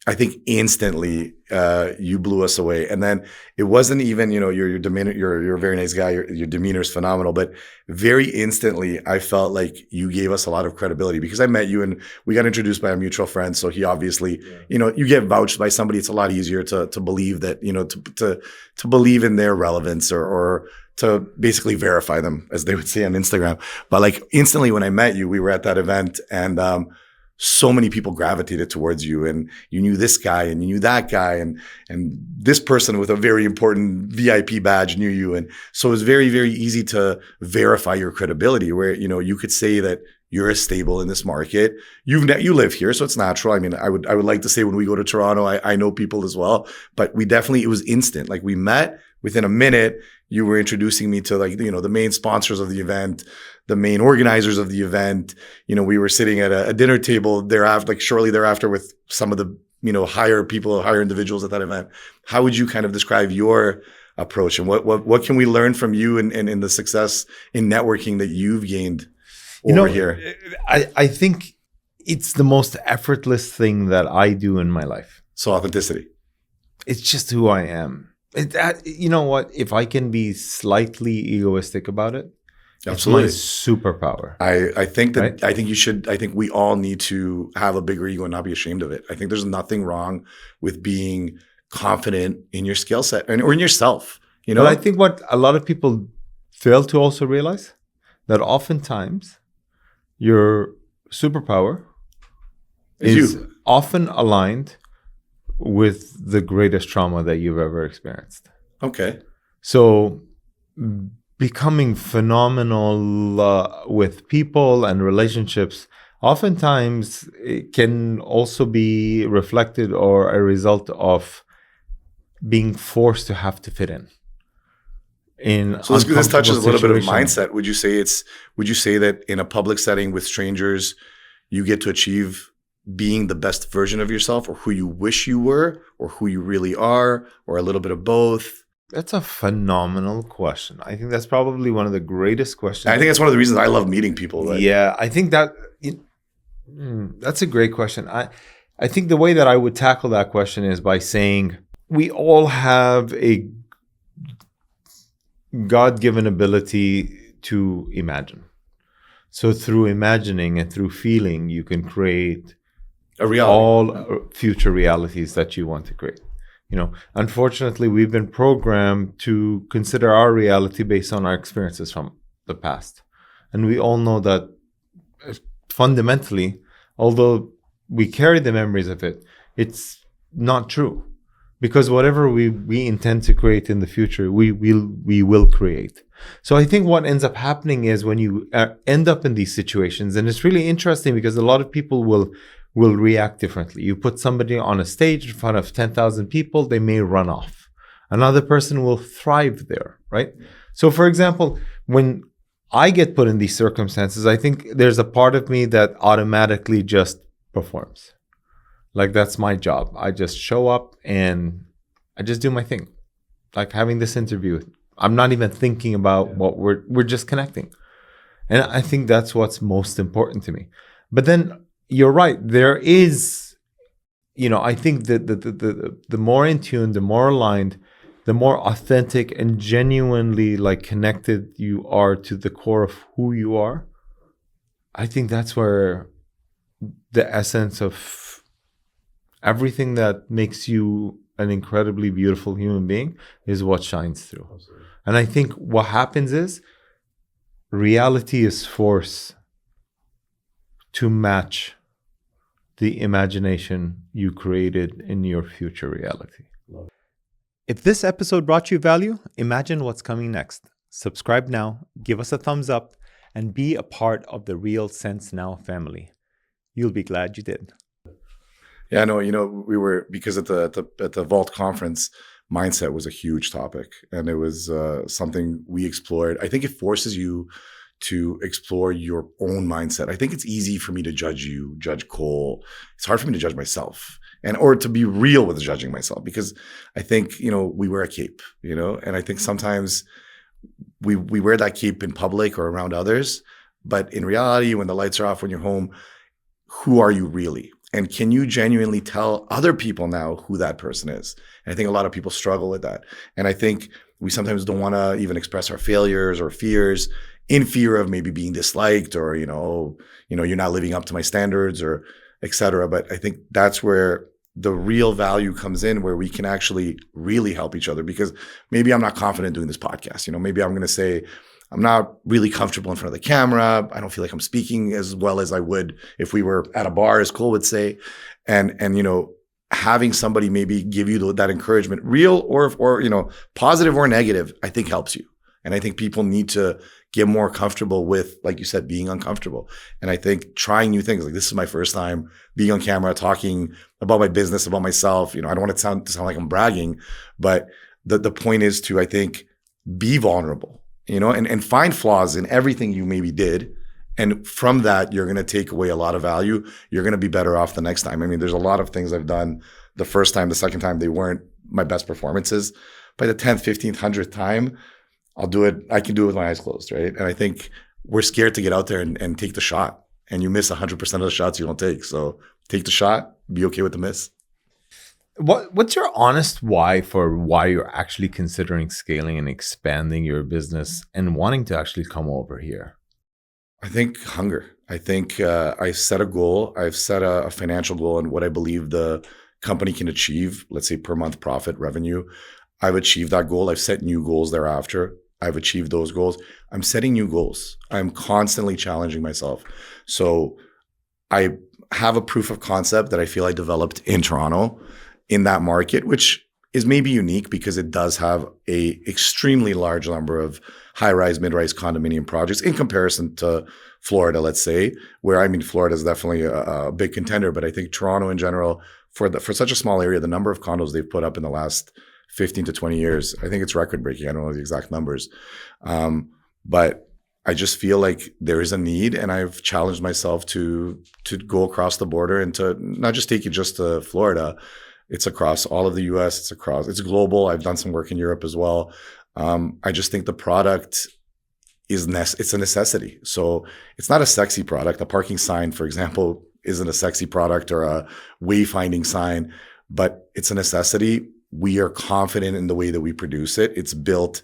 C: I think instantly you blew us away. And then it wasn't even, your demeanor, you're a very nice guy. Your demeanor is phenomenal. But very instantly, I felt like you gave us a lot of credibility because I met you and we got introduced by a mutual friend. So he obviously, you get vouched by somebody. It's a lot easier to believe that, to believe in their relevance or to basically verify them, as they would say on Instagram. But like instantly when I met you, we were at that event and so many people gravitated towards you, and you knew this guy and you knew that guy and this person with a very important VIP badge knew you. And so it was very, very easy to verify your credibility where, you could say that you're stable in this market. You live here, so it's natural. I mean, I would like to say when we go to Toronto, I know people as well, but it was instant. Like we met within a minute, you were introducing me to the main sponsors of the event, the main organizers of the event. We were sitting at a dinner table thereafter, shortly thereafter with some of the, higher individuals at that event. How would you kind of describe your approach and what can we learn from you and in the success in networking that you've gained over here?
B: I think it's the most effortless thing that I do in my life.
C: So authenticity.
B: It's just who I am. You know what? If I can be slightly egoistic about it,
C: absolutely,
B: it's my superpower.
C: I think that
B: right?
C: I think you should. I think we all need to have a bigger ego and not be ashamed of it. I think there's nothing wrong with being confident in your skill set or in yourself.
B: But I think what a lot of people fail to also realize that oftentimes your superpower is often aligned with the greatest trauma that you've ever experienced.
C: Okay.
B: So becoming phenomenal with people and relationships, oftentimes it can also be reflected or a result of being forced to have to fit in.
C: So this touches a little bit of mindset. Would you say that in a public setting with strangers, you get to achieve being the best version of yourself or who you wish you were or who you really are or a little bit of both?
B: That's a phenomenal question. I think that's probably one of the greatest questions.
C: I think that's one of the reasons I love meeting people. Right?
B: Yeah, I think that's a great question. I think the way that I would tackle that question is by saying we all have a God-given ability to imagine. So through imagining and through feeling, you can create
C: a reality.
B: all future realities that you want to create. Unfortunately, we've been programmed to consider our reality based on our experiences from the past. And we all know that fundamentally, although we carry the memories of it, it's not true. Because whatever we intend to create in the future, we will create. So I think what ends up happening is when you end up in these situations, and it's really interesting because a lot of people will react differently. You put somebody on a stage in front of 10,000 people, they may run off. Another person will thrive there, right? So for example, when I get put in these circumstances, I think there's a part of me that automatically just performs. Like, that's my job. I just show up and I just do my thing. Like having this interview, I'm not even thinking about what we're just connecting. And I think that's what's most important to me. But then you're right. There is, I think that the more in tune, the more aligned, the more authentic and genuinely like connected you are to the core of who you are. I think that's where the essence of everything that makes you an incredibly beautiful human being is what shines through. Absolutely. And I think what happens is reality is forced to match the imagination you created in your future reality. If this episode brought you value, imagine what's coming next. Subscribe now, give us a thumbs up, and be a part of the Real Sense Now family. You'll be glad you did.
C: Yeah, no, we were, because at the Vault conference, mindset was a huge topic, and it was something we explored. I think it forces you to explore your own mindset. I think it's easy for me to judge Cole. It's hard for me to judge myself, or to be real with judging myself, because I think, we wear a cape, and I think sometimes we wear that cape in public or around others, but in reality, when the lights are off, when you're home, who are you really? And can you genuinely tell other people now who that person is? And I think a lot of people struggle with that. And I think we sometimes don't want to even express our failures or fears in fear of maybe being disliked, or, you're not living up to my standards, or et cetera. But I think that's where the real value comes in, where we can actually really help each other. Because maybe I'm not confident doing this podcast. Maybe I'm going to say, I'm not really comfortable in front of the camera. I don't feel like I'm speaking as well as I would if we were at a bar, as Cole would say. And having somebody maybe give you that encouragement, real or positive or negative, I think helps you. And I think people need to get more comfortable with, like you said, being uncomfortable. And I think trying new things, like this is my first time being on camera, talking about my business, about myself. I don't want to sound like I'm bragging, but the point is to, I think, be vulnerable. And find flaws in everything you maybe did. And from that, you're going to take away a lot of value. You're going to be better off the next time. I mean, there's a lot of things I've done the first time, the second time, they weren't my best performances. By the 10th, 15th, 100th time, I'll do it. I can do it with my eyes closed, right? And I think we're scared to get out there and take the shot. And you miss 100% of the shots you don't take. So take the shot, be okay with the miss.
B: What's your honest why for why you're actually considering scaling and expanding your business and wanting to actually come over here?
C: I think hunger. I think I set a goal. I've set a financial goal and what I believe the company can achieve, let's say per month profit revenue. I've achieved that goal. I've set new goals thereafter. I've achieved those goals. I'm setting new goals. I'm constantly challenging myself. So I have a proof of concept that I feel I developed in Toronto, in that market, which is maybe unique because it does have a extremely large number of high-rise, mid-rise condominium projects in comparison to Florida, let's say, where, Florida is definitely a big contender, but I think Toronto in general, for such a small area, the number of condos they've put up in the last 15 to 20 years, I think it's record-breaking. I don't know the exact numbers. But I just feel like there is a need, and I've challenged myself to go across the border and to not just take it just to Florida. It's across all of the US, it's global. I've done some work in Europe as well. I just think the product it's a necessity. So it's not a sexy product. A parking sign, for example, isn't a sexy product, or a wayfinding sign, but it's a necessity. We are confident in the way that we produce it. It's built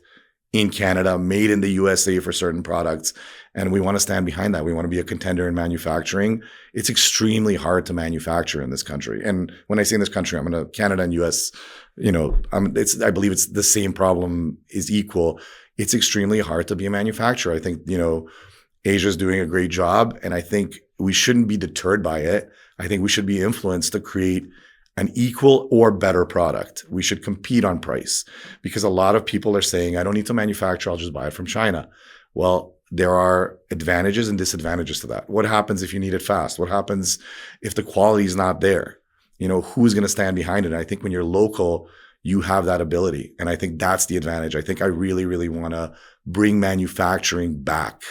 C: in Canada, made in the USA for certain products. And we want to stand behind that. We want to be a contender in manufacturing. It's extremely hard to manufacture in this country. And when I say in this country, I'm going to Canada and US, I believe it's the same problem is equal. It's extremely hard to be a manufacturer. I think, Asia's doing a great job, and I think we shouldn't be deterred by it. I think we should be influenced to create an equal or better product. We should compete on price, because a lot of people are saying, I don't need to manufacture, I'll just buy it from China. Well, there are advantages and disadvantages to that. What happens if you need it fast? What happens if the quality is not there? Who's going to stand behind it? And I think when you're local, you have that ability. And I think that's the advantage. I think I really, really want to bring manufacturing back,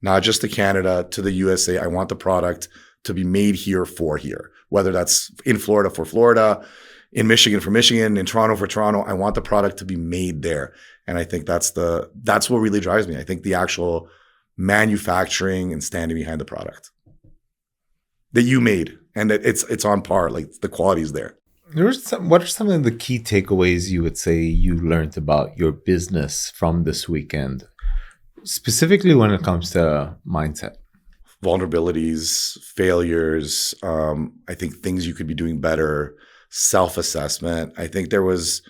C: not just to Canada, to the USA. I want the product to be made here for here, whether that's in Florida for Florida, in Michigan for Michigan, in Toronto for Toronto. I want the product to be made there. And I think that's what really drives me. I think the actual manufacturing and standing behind the product that you made, and that it's on par, like the quality is there.
B: What are some of the key takeaways you would say you learned about your business from this weekend, specifically when it comes to mindset?
C: Vulnerabilities, failures, I think things you could be doing better, self-assessment. I think there was,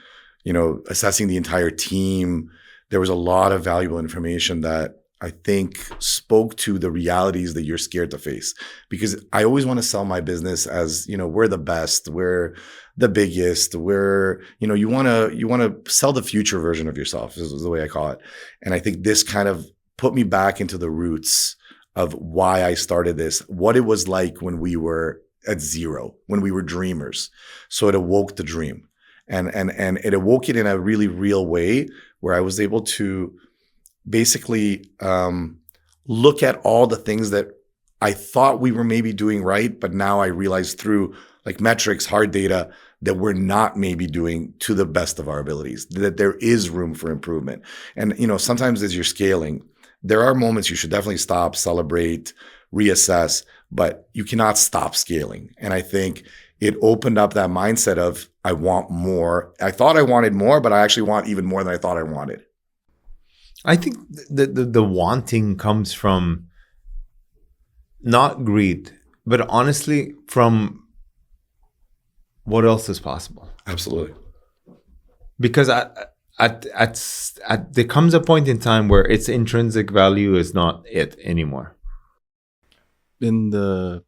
C: assessing the entire team. There was a lot of valuable information that I think spoke to the realities that you're scared to face. Because I always want to sell my business as, we're the best, we're the biggest, we're, you want to sell the future version of yourself, is the way I call it. And I think this kind of put me back into the roots of why I started this, what it was like when we were at zero, when we were dreamers. So it awoke the dream, and it awoke it in a really real way, where I was able to basically look at all the things that I thought we were maybe doing right, but now I realize through like metrics, hard data, that we're not maybe doing to the best of our abilities, that there is room for improvement. And sometimes as you're scaling, there are moments you should definitely stop, celebrate, reassess, but you cannot stop scaling. And I think it opened up that mindset of, I want more. I thought I wanted more, but I actually want even more than I thought I wanted.
B: I think the wanting comes from not greed, but honestly from what else is possible.
C: Absolutely.
B: Because there comes a point in time where its intrinsic value is not it anymore.
A: In the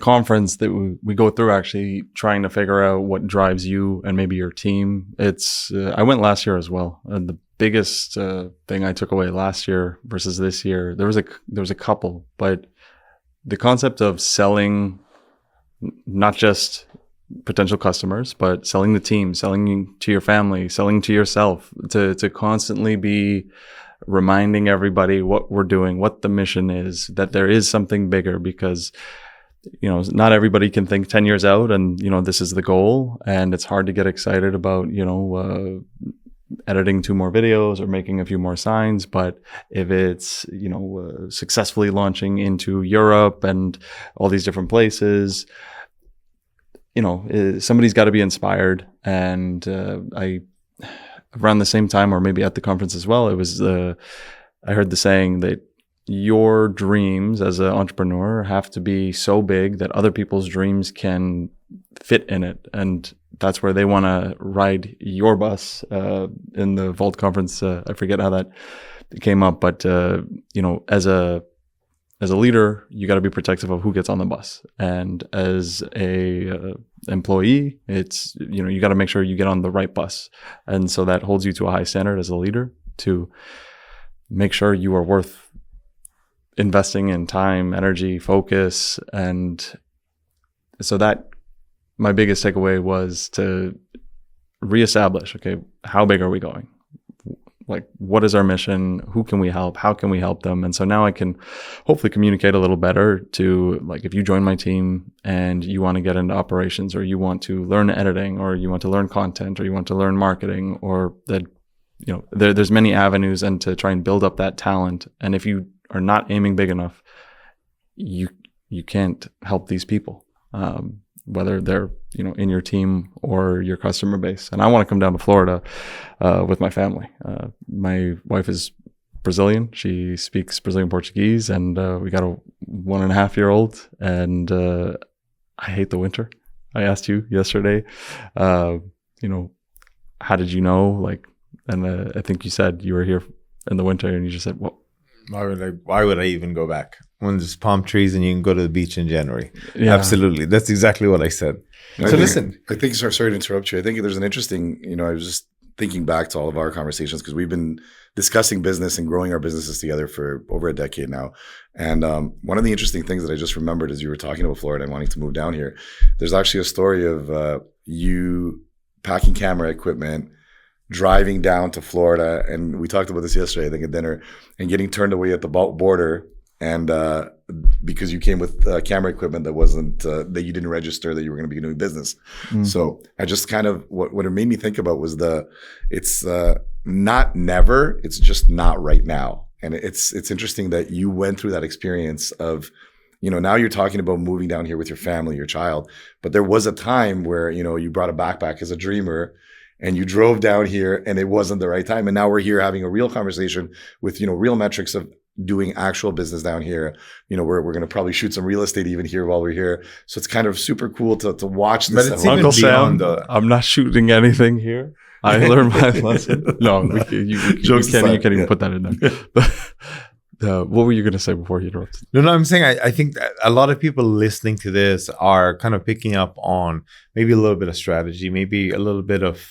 A: conference that we go through, actually trying to figure out what drives you and maybe your team. I went last year as well, and the biggest thing I took away last year versus this year, there was a couple, but the concept of selling not just potential customers, but selling the team, selling to your family, selling to yourself, to constantly be reminding everybody what we're doing, what the mission is, that there is something bigger, because not everybody can think 10 years out, and this is the goal, and it's hard to get excited about editing 2 more videos or making a few more signs. But if it's successfully launching into Europe and all these different places, somebody's got to be inspired. And I, around the same time, or maybe at the conference as well, I heard the saying that your dreams as an entrepreneur have to be so big that other people's dreams can fit in it. And that's where they want to ride your bus. In the Vault conference, I forget how that came up, but as a leader, you got to be protective of who gets on the bus. And as a employee, it's you got to make sure you get on the right bus. And so that holds you to a high standard as a leader, to make sure you are worth investing in time, energy, focus. And so that, my biggest takeaway was to reestablish, okay, how big are we going? Like, what is our mission? Who can we help? How can we help them? And so now I can hopefully communicate a little better to, like, if you join my team and you want to get into operations, or you want to learn editing, or you want to learn content, or you want to learn marketing, or that, there's many avenues, and to try and build up that talent. And if you are not aiming big enough, you can't help these people. whether they're, in your team or your customer base. And I want to come down to Florida with my family. My wife is Brazilian. She speaks Brazilian Portuguese, and we got a 1.5-year-old, and I hate the winter. I asked you yesterday, how did you know? Like, and I think you said you were here in the winter, and you just said, well,
B: why would I even go back when there's palm trees and you can go to the beach in January?
A: Yeah.
B: Absolutely. That's exactly what I said.
C: I think, sorry to interrupt you. I think there's an interesting, I was just thinking back to all of our conversations, because we've been discussing business and growing our businesses together for over a decade now. And one of the interesting things that I just remembered as you were talking about Florida and wanting to move down here, there's actually a story of you packing camera equipment, driving down to Florida, and we talked about this yesterday, I think, at dinner, and getting turned away at the border, and because you came with camera equipment that wasn't that you didn't register that you were going to be doing business. So I just kind of what it made me think about was it's not never, it's just not right now. And it's interesting that you went through that experience of, now you're talking about moving down here with your family, your child, but there was a time where, you brought a backpack as a dreamer and you drove down here and it wasn't the right time. And now we're here having a real conversation with, real metrics of doing actual business down here. We're going to probably shoot some real estate even here while we're here. So it's kind of super cool to watch this.
B: But it's
A: Uncle Sam,
B: the...
A: I'm not shooting anything here. I learned my lesson. No, you can't even put that in there. What were you going to say before you interrupted?
B: No, I'm saying I think that a lot of people listening to this are kind of picking up on maybe a little bit of strategy, maybe a little bit of,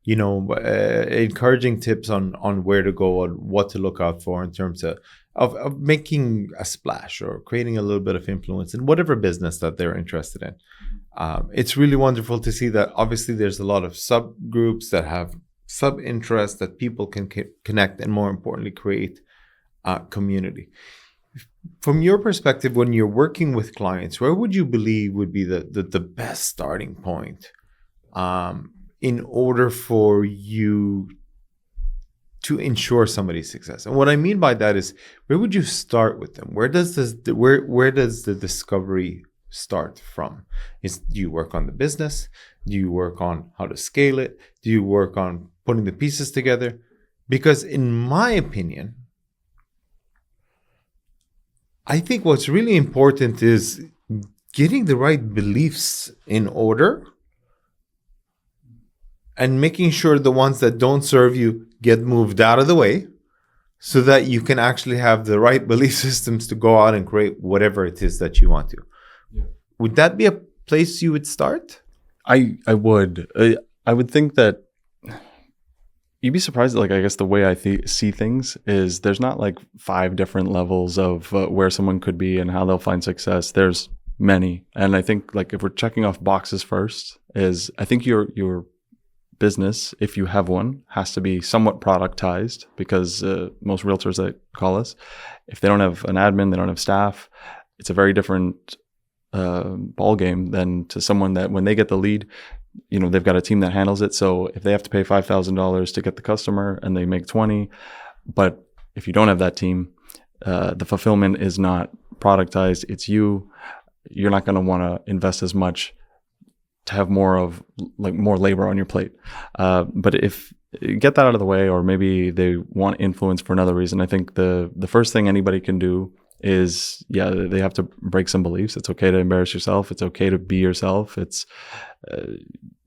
B: encouraging tips on where to go and what to look out for in terms of making a splash or creating a little bit of influence in whatever business that they're interested in. It's really wonderful to see that obviously there's a lot of subgroups that have sub-interests that people can connect and, more importantly, create community. From your perspective, when you're working with clients, where would you believe would be the best starting point in order for you to ensure somebody's success? And what I mean by that is, where would you start with them? Where does the discovery start from? Do you work on the business? Do you work on how to scale it? Do you work on putting the pieces together? Because in my opinion, I think what's really important is getting the right beliefs in order and making sure the ones that don't serve you get moved out of the way so that you can actually have the right belief systems to go out and create whatever it is that you want to. Yeah. Would that be a place you would start?
A: I would. I would think that you'd be surprised. Like, I guess the way I see things is there's not like 5 different levels of where someone could be and how they'll find success. There's many. And I think, like, if we're checking off boxes first, is I think your business, if you have one, has to be somewhat productized, because most realtors that call us, if they don't have an admin, they don't have staff, it's a very different ball game than to someone that when they get the lead, they've got a team that handles it. So if they have to pay $5,000 to get the customer and they make 20, but if you don't have that team, the fulfillment is not productized. It's you're not going to want to invest as much to have more labor on your plate. But if you get that out of the way, or maybe they want influence for another reason, I think the first thing anybody can do is, they have to break some beliefs. It's okay to embarrass yourself. It's okay to be yourself. It's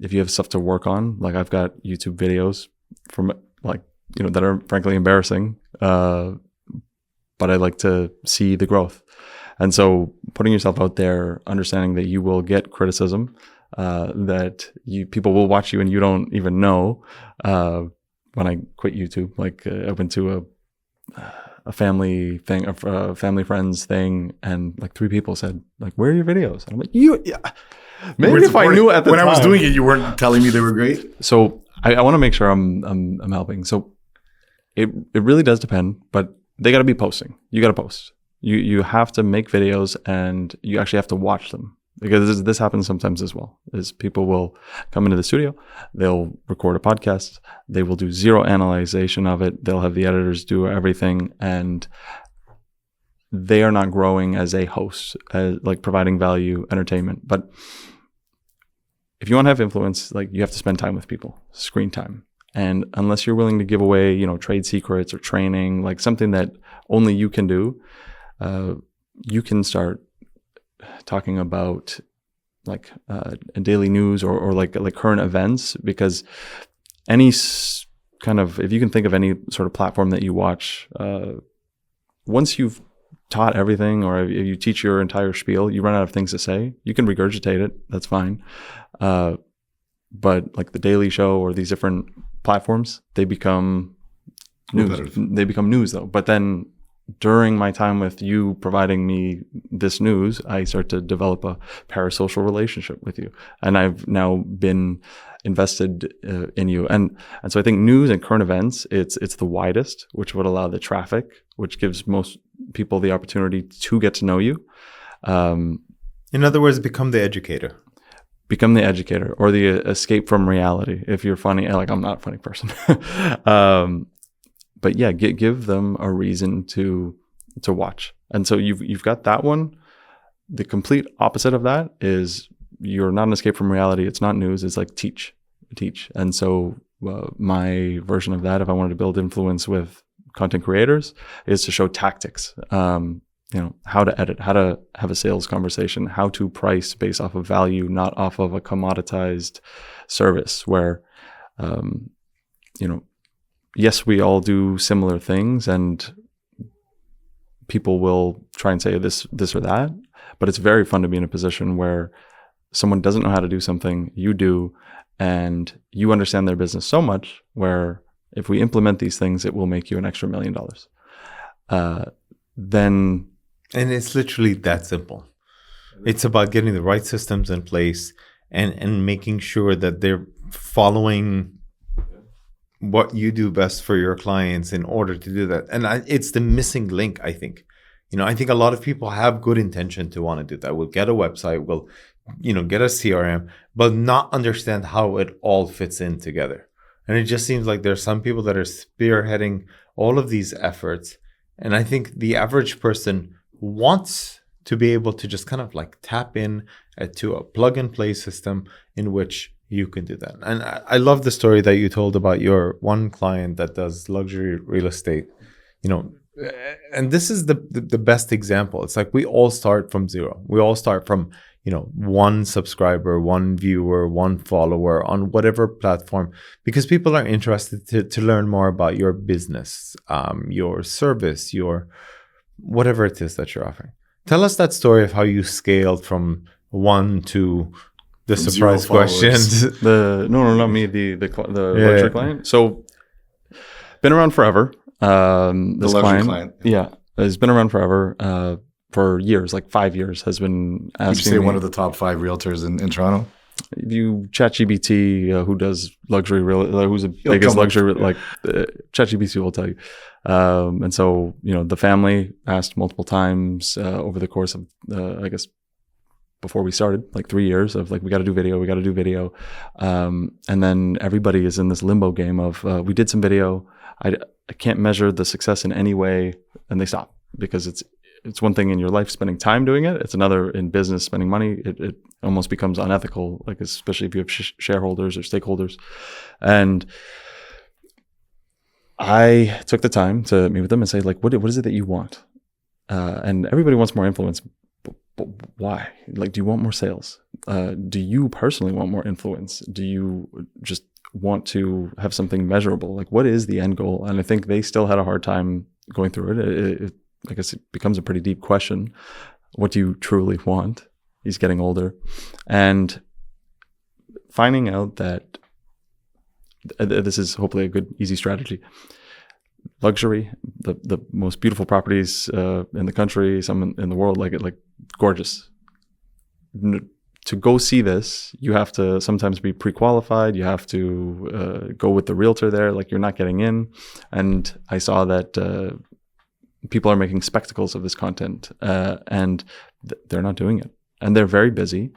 A: if you have stuff to work on, like I've got YouTube videos from that are frankly embarrassing, but I like to see the growth. And so putting yourself out there, understanding that you will get criticism, that people will watch you and you don't even know. When I quit YouTube, I went to a family thing, a family friends thing, and 3 people said, where are your videos? And I'm like, maybe if I knew at the time.
C: When I was doing it, you weren't telling me they were great.
A: So I want to make sure I'm helping. So it really does depend, but they got to be posting. You got to post. You have to make videos, and you actually have to watch them. Because this happens sometimes as well, is people will come into the studio, they'll record a podcast, they will do zero analyzation of it, they'll have the editors do everything, and they are not growing as a host, as providing value, entertainment. But if you want to have influence, like you have to spend time with people, screen time. And unless you're willing to give away, trade secrets or training, like something that only you can do, you can start talking about like daily news or like current events, because any kind of, if you can think of any sort of platform that you watch, once you've taught everything, or if you teach your entire spiel, you run out of things to say. You can regurgitate it, that's fine. But like the Daily Show or these different platforms, they become news. They become news though. But then during my time with you providing me this news, I start to develop a parasocial relationship with you. And I've now been invested in you. And so I think news and current events, it's the widest, which would allow the traffic, which gives most people the opportunity to get to know you.
B: In other words, become the educator.
A: Become the educator, or the escape from reality. If you're funny, like I'm not a funny person. But yeah, give them a reason to watch. And so you've got that one. The complete opposite of that is you're not an escape from reality. It's not news. It's like teach. And so my version of that, if I wanted to build influence with content creators, is to show tactics. How to edit, how to have a sales conversation, how to price based off of value, not off of a commoditized service where, yes, we all do similar things and people will try and say this or that, but it's very fun to be in a position where someone doesn't know how to do something, you do, and you understand their business so much where if we implement these things, it will make you an extra $1 million.
B: And it's literally that simple. It's about getting the right systems in place and making sure that they're following what you do best for your clients in order to do that. And it's the missing link, I think. I think a lot of people have good intention to want to do that. We'll get a website, we'll, get a CRM, but not understand how it all fits in together. And it just seems like there's some people that are spearheading all of these efforts. And I think the average person wants to be able to just kind of like tap in to a plug and play system in which you can do that. And I love the story that you told about your one client that does luxury real estate, and this is the best example. It's like we all start from zero. We all start from, one subscriber, one viewer, one follower on whatever platform, because people are interested to learn more about your business, your service, your whatever it is that you're offering. Tell us that story of how you scaled from one to the surprise questions.
A: Not me, the luxury client. So been around forever. This client, yeah, has been around forever. For years, like 5 years, has been asking.
C: Would you say one of the top 5 realtors in Toronto?
A: If you ChatGPT, who does luxury who's the biggest luxury, ChatGPT will tell you. And so, the family asked multiple times over the course of, I guess, before we started, like 3 years of like, we got to do video. And then everybody is in this limbo game of, we did some video. I can't measure the success in any way. And they stop, because it's one thing in your life spending time doing it. It's another in business spending money. It almost becomes unethical, like especially if you have shareholders or stakeholders. And I took the time to meet with them and say, like, what is it that you want? And everybody wants more influence. But why? Like, do you want more sales? Do you personally want more influence? Do you just want to have something measurable? Like, what is the end goal? And I think they still had a hard time going through it. I guess it becomes a pretty deep question. What do you truly want? He's getting older. And finding out that this is hopefully a good, easy strategy. Luxury, the most beautiful properties in the country, some in the world, like gorgeous. To go see this, you have to sometimes be pre-qualified. You have to go with the realtor there, like you're not getting in. And I saw that people are making spectacles of this content, and they're not doing it. And they're very busy,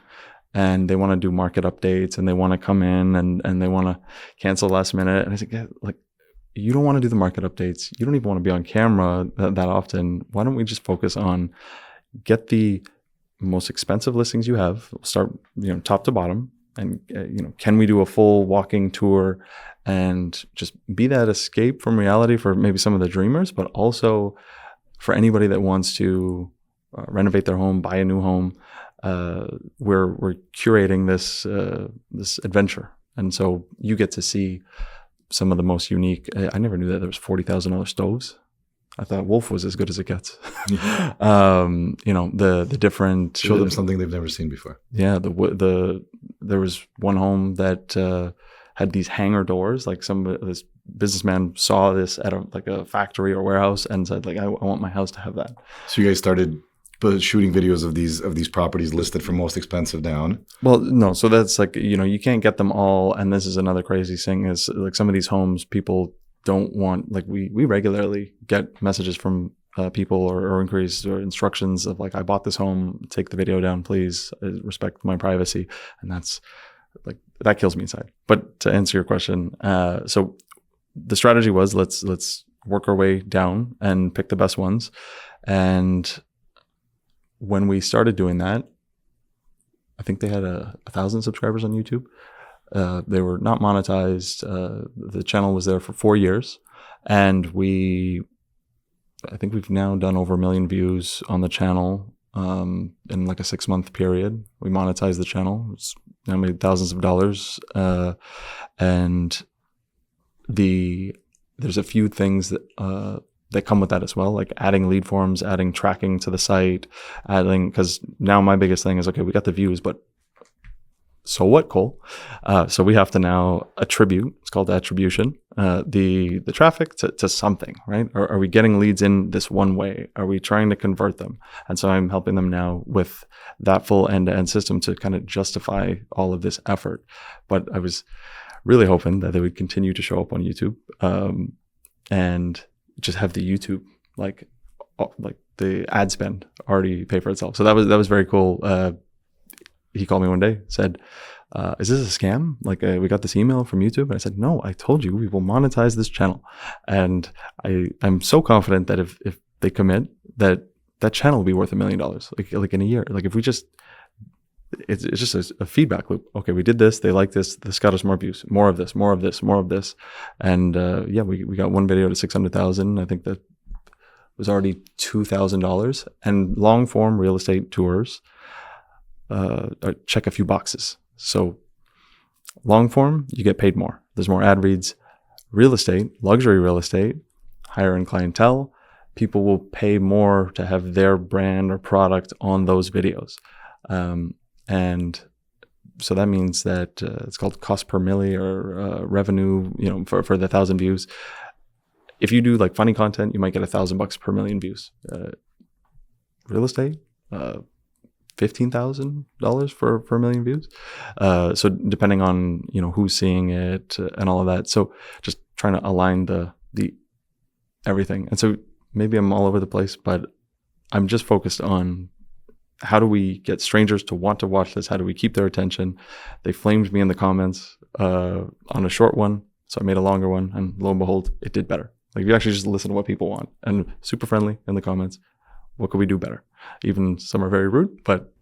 A: and they want to do market updates, and they want to come in and they want to cancel last minute. And I said, yeah, like, you don't want to do the market updates. You don't even want to be on camera that often. Why don't we just focus on get the most expensive listings you have, start, top to bottom, and can we do a full walking tour and just be that escape from reality for maybe some of the dreamers, but also for anybody that wants to renovate their home, buy a new home. We're curating this adventure, and so you get to see some of the most unique. I never knew that there was $40,000 stoves. I thought Wolf was as good as it gets. The different.
C: Show them something they've never seen before.
A: Yeah, there was one home that had these hanger doors. Like this businessman saw this at a factory or warehouse and said, like, I want my house to have that.
C: So you guys started shooting videos of these properties listed from most expensive down.
A: Well, no, so that's like, you can't get them all. And this is another crazy thing is like some of these homes people don't want, like we regularly get messages from people or inquiries or instructions of like, I bought this home, take the video down, please, respect my privacy. And that's like, that kills me inside. But to answer your question, so the strategy was let's work our way down and pick the best ones. And when we started doing that, I think they had 1,000 subscribers on YouTube. They were not monetized. The channel was there for 4 years. And I think we've now done over 1 million views on the channel in like a 6-month period. We monetized the channel. It's now made thousands of dollars. And there's a few things that come with that as well, like adding lead forms, adding tracking to the site, because now my biggest thing is, okay, we got the views, but so what, Cole? So we have to now attribute, it's called attribution, the traffic to something, right? Are we getting leads in this one way? Are we trying to convert them? And so I'm helping them now with that full end-to-end system to kind of justify all of this effort. But I was really hoping that they would continue to show up on YouTube and just have the YouTube, like the ad spend already pay for itself. So that was very cool. He called me one day, said, is this a scam? Like we got this email from YouTube. And I said, no, I told you we will monetize this channel. And I'm so confident that if they commit, that channel will be worth $1 million, like in a year. Like if we just, it's just a feedback loop. Okay, we did this, they like this got us more views, more of this, more of this, more of this. And we got one video to 600,000. I think that was already $2,000. And long form real estate tours, check a few boxes. So long form, you get paid more. There's more ad reads. Real estate, luxury real estate, higher end clientele, people will pay more to have their brand or product on those videos. And so that means that it's called cost per milli or revenue, for the 1,000 views. If you do like funny content, you might get $1,000 per million views. Real estate, $15,000 for 1 million views. So depending on who's seeing it and all of that. So just trying to align the everything. And so maybe I'm all over the place, but I'm just focused on how do we get strangers to want to watch this? How do we keep their attention? They flamed me in the comments on a short one, so I made a longer one, and lo and behold, it did better. Like you actually just listen to what people want, and super friendly in the comments. What could we do better? Even some are very rude, but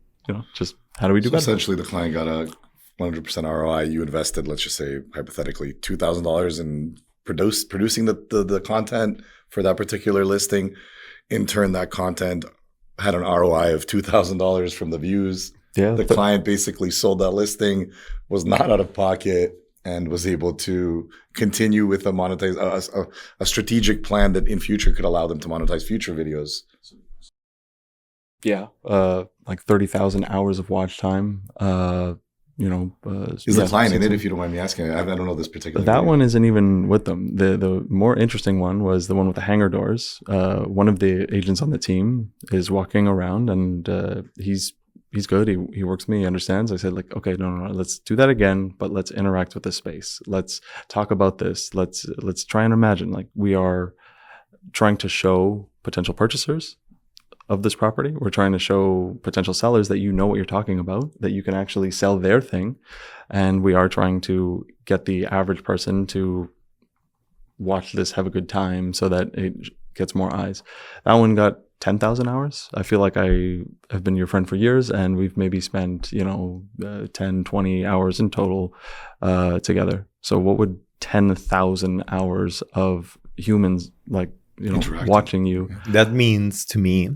A: just how do we do better?
C: Essentially, the client got a 100% ROI. You invested, let's just say hypothetically, $2,000 in producing the content for that particular listing. In turn, that content had an ROI of $2,000 from the views.
A: Yeah,
C: the client basically sold that listing, was not out of pocket, and was able to continue with a strategic plan that in future could allow them to monetize future videos.
A: Yeah, like 30,000 hours of watch time.
C: Is the client in it, if you don't mind me asking? I don't know this particular
A: That
C: video.
A: one isn't even with them. The more interesting one was the one with the hanger doors. One of the agents on the team is walking around, and he's good. He works with me. He understands. I said, like, okay, no, let's do that again, but let's interact with the space. Let's talk about this. Let's try and imagine, like, we are trying to show potential purchasers of this property. We're trying to show potential sellers that what you're talking about, that you can actually sell their thing. And we are trying to get the average person to watch this, have a good time, so that it gets more eyes. That one got 10,000 hours. I feel like I have been your friend for years, and we've maybe spent 10, 20 hours in total together. So what would 10,000 hours of humans watching you?
B: That means to me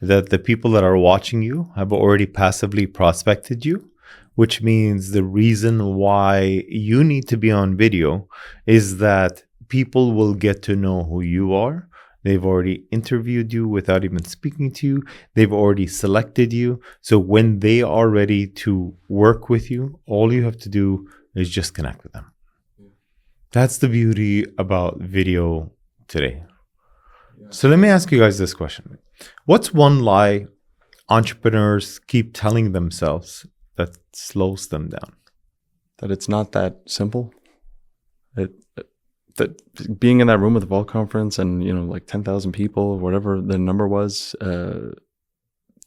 B: that the people that are watching you have already passively prospected you, which means the reason why you need to be on video is that people will get to know who you are. They've already interviewed you without even speaking to you. They've already selected you. So when they are ready to work with you, all you have to do is just connect with them. That's the beauty about video today. So let me ask you guys this question. What's one lie entrepreneurs keep telling themselves that slows them down?
A: That it's not that simple. That being in that room at the Vault conference and, 10,000 people, whatever the number was,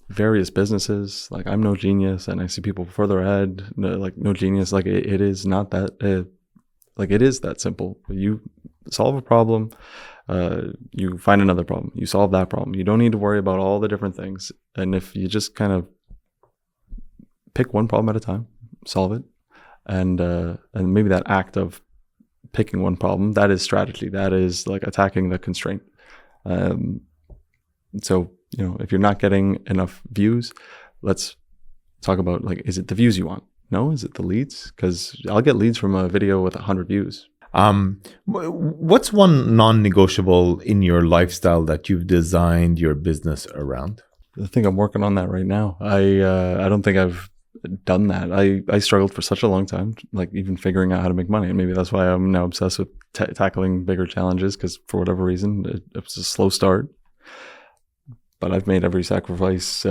A: various businesses, like I'm no genius and I see people further ahead, no genius. Like it is not that, it is that simple. You solve a problem, you find another problem, you solve that problem. You don't need to worry about all the different things. And if you just kind of pick one problem at a time, solve it, and maybe that act of picking one problem, that is strategy. That is like attacking the constraint. So, if you're not getting enough views, let's talk about is it the views you want? No, is it the leads? Because I'll get leads from a video with 100 views.
B: What's one non-negotiable in your lifestyle that you've designed your business around?
A: I think I'm working on that right now. I don't think I've done that. I struggled for such a long time, even figuring out how to make money. And maybe that's why I'm now obsessed with tackling bigger challenges, because for whatever reason, it was a slow start. But I've made every sacrifice. It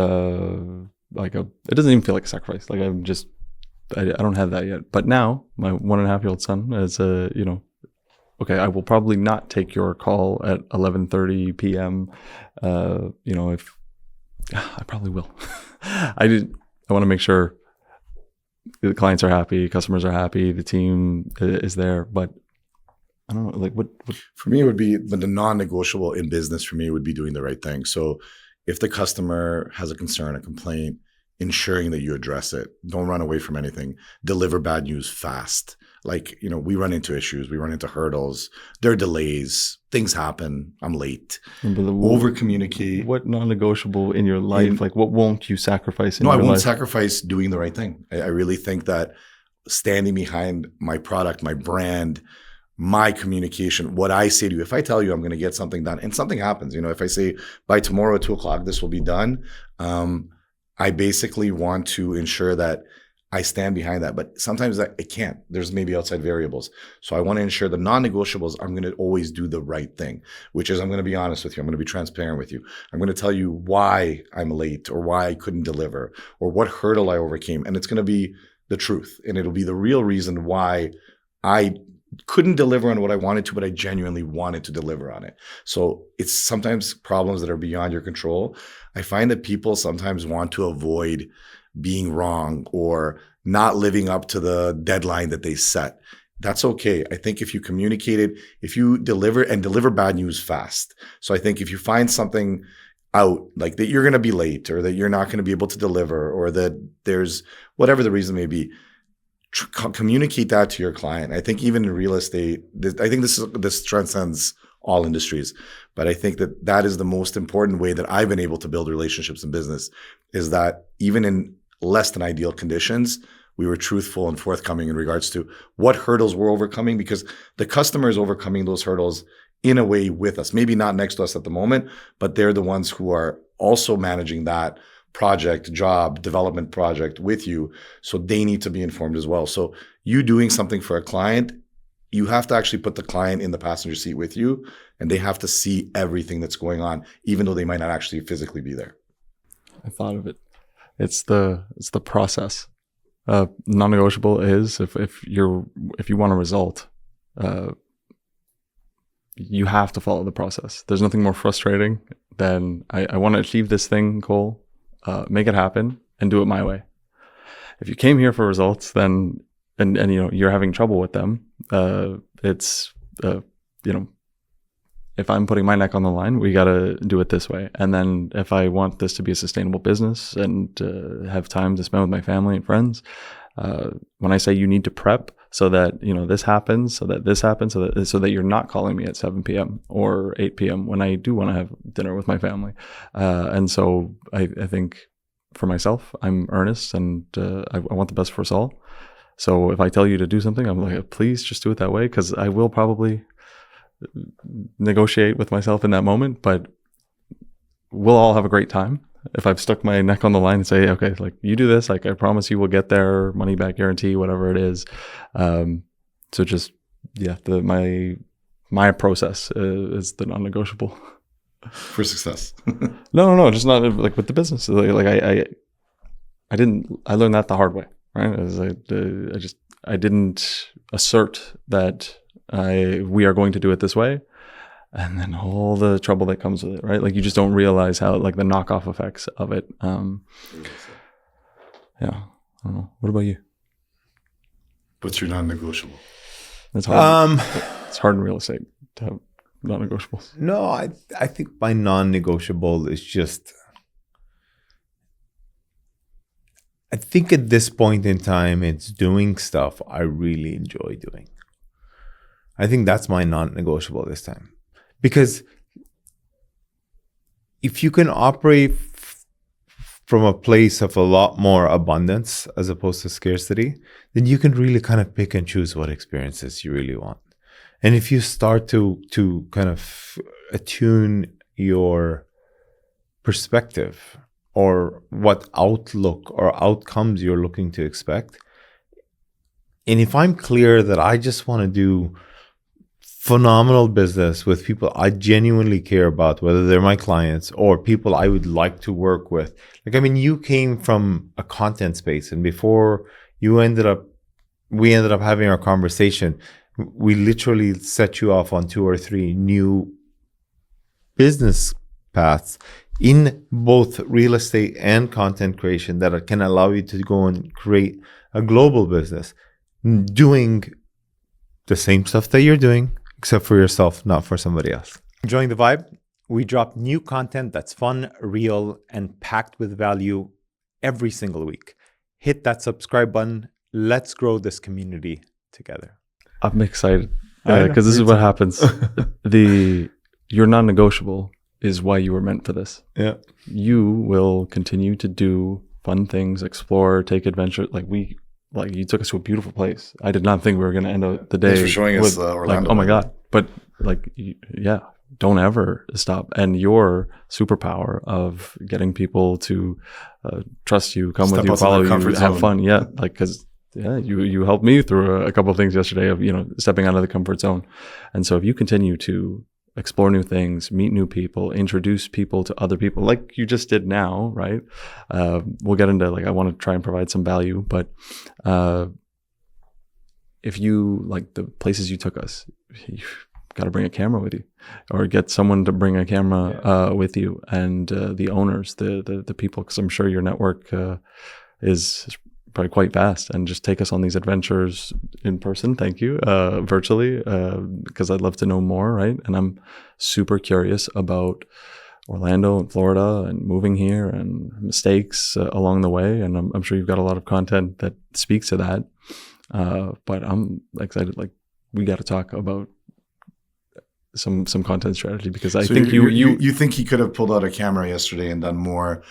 A: doesn't even feel like a sacrifice. I don't have that yet. But now my 1.5-year-old son is okay, I will probably not take your call at 11:30 p.m. If I probably will. I want to make sure the clients are happy, customers are happy, the team is there. But I don't know, what
C: for me it would be, but the non-negotiable in business for me would be doing the right thing. So if the customer has a concern, a complaint, ensuring that you address it. Don't run away from anything. Deliver bad news fast. We run into issues. We run into hurdles. There are delays. Things happen. I'm late. Over communicate.
A: What non-negotiable in your life? What won't you sacrifice in your life?
C: No, I won't sacrifice doing the right thing. I really think that standing behind my product, my brand, my communication, what I say to you, if I tell you I'm going to get something done and something happens, if I say by tomorrow at 2:00, this will be done, I basically want to ensure that I stand behind that. But sometimes it can't. There's maybe outside variables. So I want to ensure the non-negotiables, I'm going to always do the right thing, which is I'm going to be honest with you. I'm going to be transparent with you. I'm going to tell you why I'm late or why I couldn't deliver or what hurdle I overcame. And it's going to be the truth. And it'll be the real reason why I couldn't deliver on what I wanted to, but I genuinely wanted to deliver on it. So it's sometimes problems that are beyond your control. I find that people sometimes want to avoid being wrong or not living up to the deadline that they set. That's okay. I think if you communicate it, if you deliver bad news fast. So I think if you find something out like that you're going to be late or that you're not going to be able to deliver or that there's whatever the reason may be, communicate that to your client. I think even in real estate, I think this transcends all industries, but I think that is the most important way that I've been able to build relationships in business, is that even in less than ideal conditions, we were truthful and forthcoming in regards to what hurdles we're overcoming, because the customer is overcoming those hurdles in a way with us, maybe not next to us at the moment, but they're the ones who are also managing that project, job, development project with you. So they need to be informed as well. So you doing something for a client, you have to actually put the client in the passenger seat with you, and they have to see everything that's going on, even though they might not actually physically be there.
A: I thought of it. It's the process. Non-negotiable is if you want a result, you have to follow the process. There's nothing more frustrating than I want to achieve this thing, Cole, make it happen and do it my way. If you came here for results, then and you're having trouble with them, it's if I'm putting my neck on the line, we got to do it this way. And then if I want this to be a sustainable business and have time to spend with my family and friends, when I say you need to prep so that, you know, this happens, so that this happens, so that you're not calling me at 7 p.m. or 8 p.m. when I do want to have dinner with my family. And so I think for myself, I'm earnest, and I want the best for us all. So if I tell you to do something, I'm like, please just do it that way, because I will probably negotiate with myself in that moment, but we'll all have a great time. If I've stuck my neck on the line and say, okay, like, you do this, like, I promise you we'll get there, money back guarantee, whatever it is. So just, yeah, my process is the non-negotiable.
C: For success.
A: No, just not like with the business. Like I learned that the hard way, right? I didn't assert that we are going to do it this way, and then all the trouble that comes with it, right? Like, you just don't realize how, like, the knockoff effects of it. Yeah, I don't know. What about you?
C: What's your non-negotiable?
A: It's hard. It's hard in real estate to have non-negotiables.
B: No, I think my non-negotiable is just, I think at this point in time, it's doing stuff I really enjoy doing. I think that's my non-negotiable this time. Because if you can operate from a place of a lot more abundance as opposed to scarcity, then you can really kind of pick and choose what experiences you really want. And if you start to kind of attune your perspective or what outlook or outcomes you're looking to expect, and if I'm clear that I just want to do phenomenal business with people I genuinely care about, whether they're my clients or people I would like to work with. Like, I mean, you came from a content space, and before we ended up having our conversation, we literally set you off on 2 or 3 new business paths in both real estate and content creation that can allow you to go and create a global business doing the same stuff that you're doing, except for yourself, not for somebody else. Enjoying the vibe? We drop new content that's fun, real, and packed with value every single week. Hit that subscribe button. Let's grow this community together.
A: I'm excited because this is what happens. Your non-negotiable is why you were meant for this.
B: Yeah.
A: You will continue to do fun things, explore, take adventure. Like, you took us to a beautiful place. I did not think we were going to end the day.
C: Thanks for showing us Orlando.
A: Like, oh my God. But don't ever stop. And your superpower of getting people to trust you, come with you, follow you, have fun. Yeah. Like, because you helped me through a couple of things yesterday of, you know, stepping out of the comfort zone. And so if you continue to explore new things, meet new people, introduce people to other people, like you just did now, right? We'll get into, like, I want to try and provide some value, but if you, like, the places you took us, you've got to bring a camera with you, or get someone to bring a camera with you, and the owners, the people, because I'm sure your network is probably quite vast, and just take us on these adventures in person. Thank you. Virtually, because I'd love to know more, right? And I'm super curious about Orlando and Florida and moving here and mistakes along the way. And I'm sure you've got a lot of content that speaks to that. But I'm excited. Like, we got to talk about some content strategy, because I think
C: you think he could have pulled out a camera yesterday and done more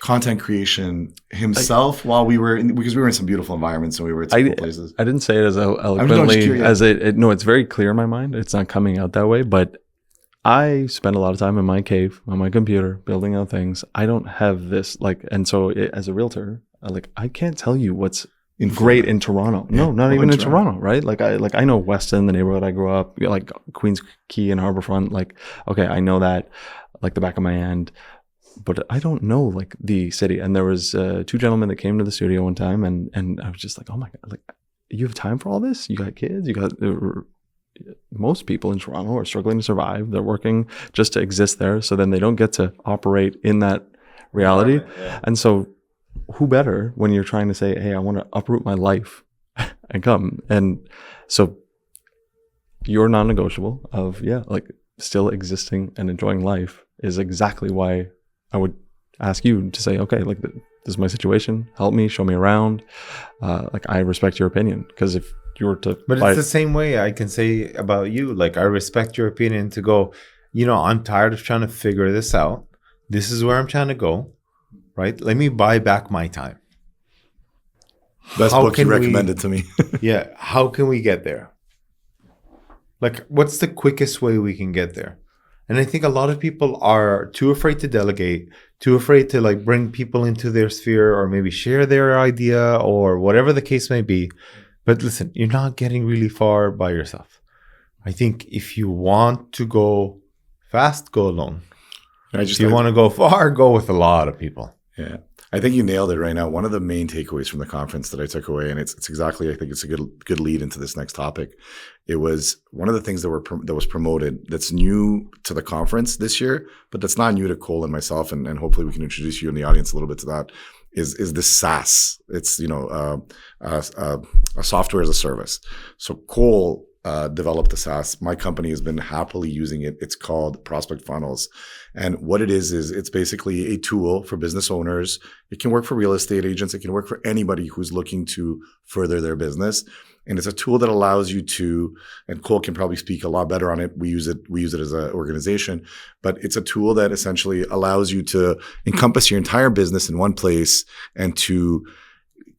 C: content creation himself because we were in some beautiful environments and we were at some cool places.
A: I didn't say it as eloquently as no, it's very clear in my mind. It's not coming out that way, but I spend a lot of time in my cave on my computer building out things. I don't have this, like, and so as a realtor, I can't tell you what's great in Toronto. No, not even in Toronto, right? I know Weston, the neighborhood I grew up, like Queens Quay and Harbourfront. Like, okay, I know that like the back of my hand. But I don't know, like, the city. And there was 2 gentlemen that came to the studio one time, and I was just like, oh my God, like, you have time for all this? You got kids? You got most people in Toronto are struggling to survive. They're working just to exist there. So then they don't get to operate in that reality. Yeah. And so who better when you're trying to say, hey, I want to uproot my life and come. And so you're non-negotiable of, like, still existing and enjoying life is exactly why I would ask you to say, okay, like this is my situation. Help me, show me around. Like I respect your opinion, because if you were to,
B: but it's the same way I can say about you. Like I respect your opinion to go, I'm tired of trying to figure this out. This is where I'm trying to go, right? Let me buy back my time.
C: Best book you recommended to me.
B: Yeah. How can we get there? Like, what's the quickest way we can get there? And I think a lot of people are too afraid to delegate, too afraid to like bring people into their sphere or maybe share their idea or whatever the case may be. But listen, you're not getting really far by yourself. I think if you want to go fast, go alone. If you want to go far, go with a lot of people.
C: Yeah. I think you nailed it right now. One of the main takeaways from the conference that I took away, and it's exactly, I think it's a good lead into this next topic. It was one of the things that was promoted that's new to the conference this year, but that's not new to Cole and myself, and hopefully we can introduce you in the audience a little bit to that. Is this SaaS? It's a software as a service. So Cole developed the SaaS. My company has been happily using it. It's called Prospect Funnels. And what it is it's basically a tool for business owners. It can work for real estate agents. It can work for anybody who's looking to further their business. And it's a tool that allows you to, and Cole can probably speak a lot better on it. We use it as an organization, but it's a tool that essentially allows you to encompass your entire business in one place and to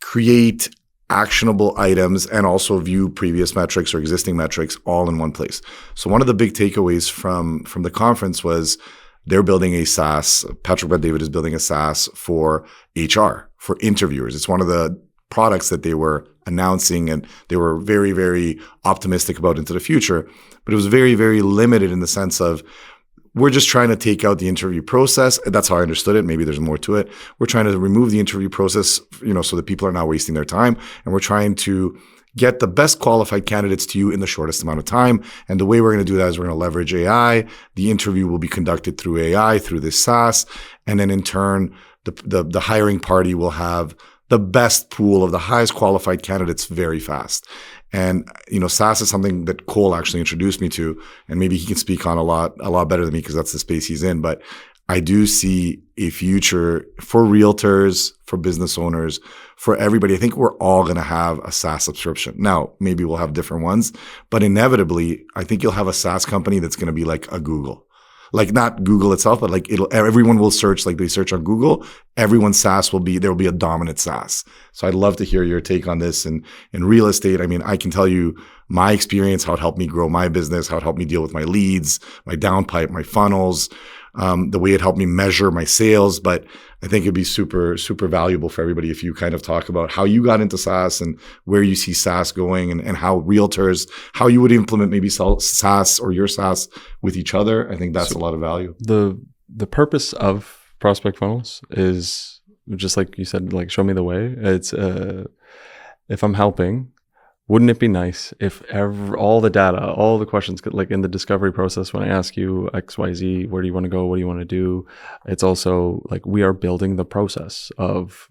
C: create actionable items and also view previous metrics or existing metrics all in one place. So one of the big takeaways from the conference was they're building a SaaS. Patrick Bet-David is building a SaaS for HR, for interviewers. It's one of the products that they were announcing and they were very, very optimistic about into the future. But it was very, very limited in the sense of, we're just trying to take out the interview process. That's how I understood it. Maybe there's more to it. We're trying to remove the interview process, so that people are not wasting their time. And we're trying to get the best qualified candidates to you in the shortest amount of time. And the way we're going to do that is we're going to leverage AI. The interview will be conducted through AI, through this SaaS. And then in turn, the hiring party will have the best pool of the highest qualified candidates very fast. And, SaaS is something that Cole actually introduced me to, and maybe he can speak on a lot better than me because that's the space he's in. But I do see a future for realtors, for business owners, for everybody. I think we're all going to have a SaaS subscription. Now, maybe we'll have different ones, but inevitably, I think you'll have a SaaS company that's going to be like a Google. Like not Google itself, but like everyone will search, like they search on Google, everyone's SaaS there will be a dominant SaaS. So I'd love to hear your take on this. And in real estate, I mean, I can tell you my experience, how it helped me grow my business, how it helped me deal with my leads, my downpipe, my funnels, the way it helped me measure my sales. But I think it'd be super, super valuable for everybody if you kind of talk about how you got into SaaS and where you see SaaS going and how realtors, how you would implement maybe SaaS or your SaaS with each other. I think that's a lot of value.
A: The purpose of Prospect Funnels is just like you said, like show me the way. It's if I'm helping, wouldn't it be nice if all the data, all the questions could, like in the discovery process, when I ask you X, Y, Z, where do you want to go? What do you want to do? It's also like we are building the process of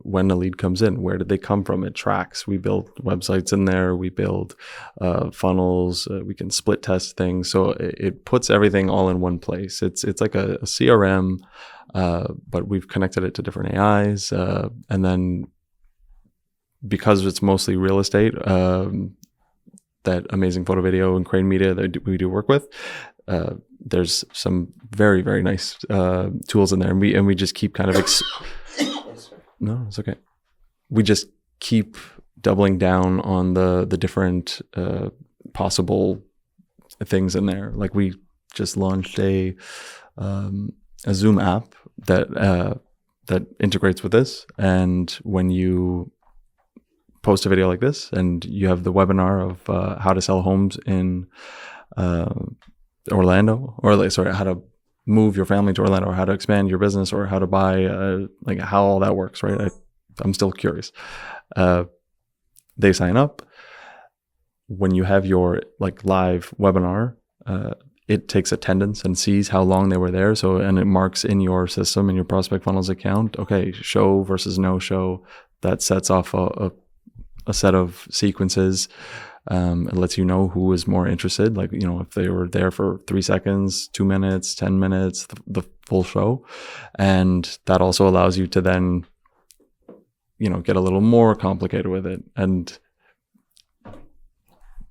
A: when a lead comes in, where did they come from? It tracks. We build websites in there. We build funnels. We can split test things. So it puts everything all in one place. It's like a CRM, but we've connected it to different AIs. And then because it's mostly real estate, that amazing photo video and Crane Media that we do work with, there's some very, very nice tools in there, and we just keep kind of no, it's okay. We just keep doubling down on the different possible things in there. Like we just launched a Zoom app that integrates with this, and when you post a video like this and you have the webinar of how to sell homes in Orlando, or how to move your family to Orlando, or how to expand your business, or how to buy, like how all that works, right? I'm still curious. They sign up. When you have your like live webinar, it takes attendance and sees how long they were there. And it marks in your system, in your Prospect Funnels account, okay, show versus no show. That sets off a set of sequences. It lets you know who is more interested, like, if they were there for 3 seconds, 2 minutes, 10 minutes, the full show. And that also allows you to then, get a little more complicated with it. And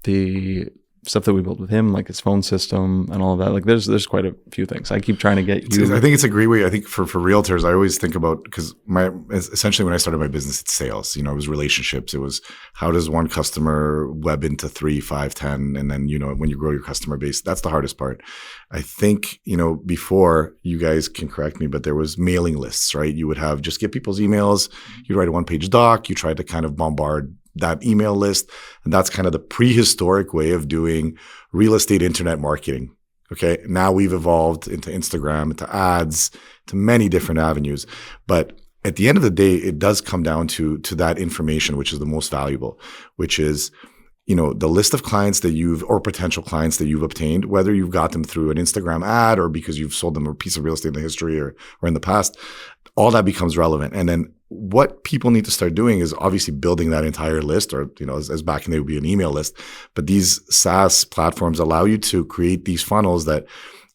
A: the stuff that we built with him, like his phone system and all of that, like there's quite a few things. I keep trying to get you.
C: I think it's a great way. I think for realtors, I always think about, because essentially when I started my business, it's sales. It was relationships. It was, how does one customer web into 3, 5, 10, and then when you grow your customer base, that's the hardest part. I think before, you guys can correct me, but there was mailing lists, right? You would have just get people's emails. You write a 1-page doc. You try to kind of bombard that email list. And that's kind of the prehistoric way of doing real estate internet marketing. Okay. Now we've evolved into Instagram, into ads, to many different avenues. But at the end of the day, it does come down to that information, which is the most valuable, which is, the list of clients that or potential clients that you've obtained, whether you've got them through an Instagram ad or because you've sold them a piece of real estate in the history or in the past, all that becomes relevant. And then what people need to start doing is obviously building that entire list, or, as back in the day would be an email list. But these SaaS platforms allow you to create these funnels that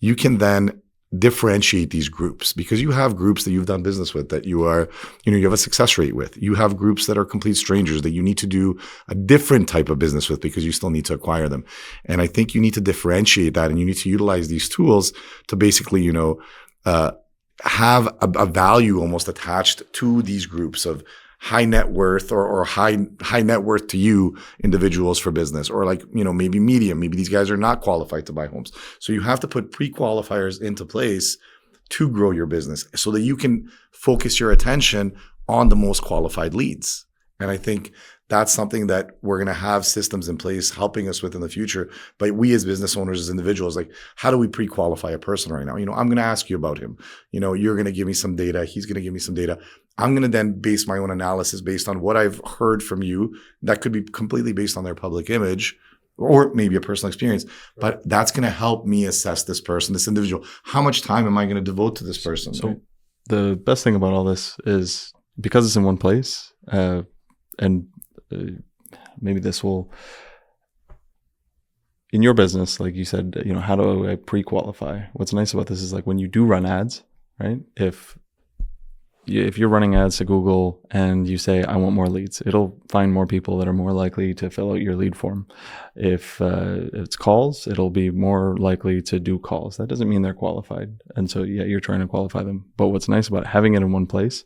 C: you can then differentiate these groups, because you have groups that you've done business with that you are, you have a success rate with. You have groups that are complete strangers that you need to do a different type of business with because you still need to acquire them. And I think you need to differentiate that, and you need to utilize these tools to basically, have a value almost attached to these groups of high net worth or high net worth to you individuals for business, or like, maybe medium, maybe these guys are not qualified to buy homes. So you have to put pre-qualifiers into place to grow your business so that you can focus your attention on the most qualified leads. And I think that's something that we're going to have systems in place helping us with in the future. But we as business owners, as individuals, like, how do we pre-qualify a person right now? I'm going to ask you about him. You're going to give me some data. He's going to give me some data. I'm going to then base my own analysis based on what I've heard from you. That could be completely based on their public image or maybe a personal experience. But that's going to help me assess this person, this individual. How much time am I going to devote to this person?
A: So the best thing about all this is because it's in one place, and maybe this will, in your business, like you said, how do I pre-qualify? What's nice about this is, like, when you do run ads, right? If you're running ads to Google and you say, I want more leads, it'll find more people that are more likely to fill out your lead form. If it's calls, it'll be more likely to do calls. That doesn't mean they're qualified. And so, you're trying to qualify them. But what's nice about having it in one place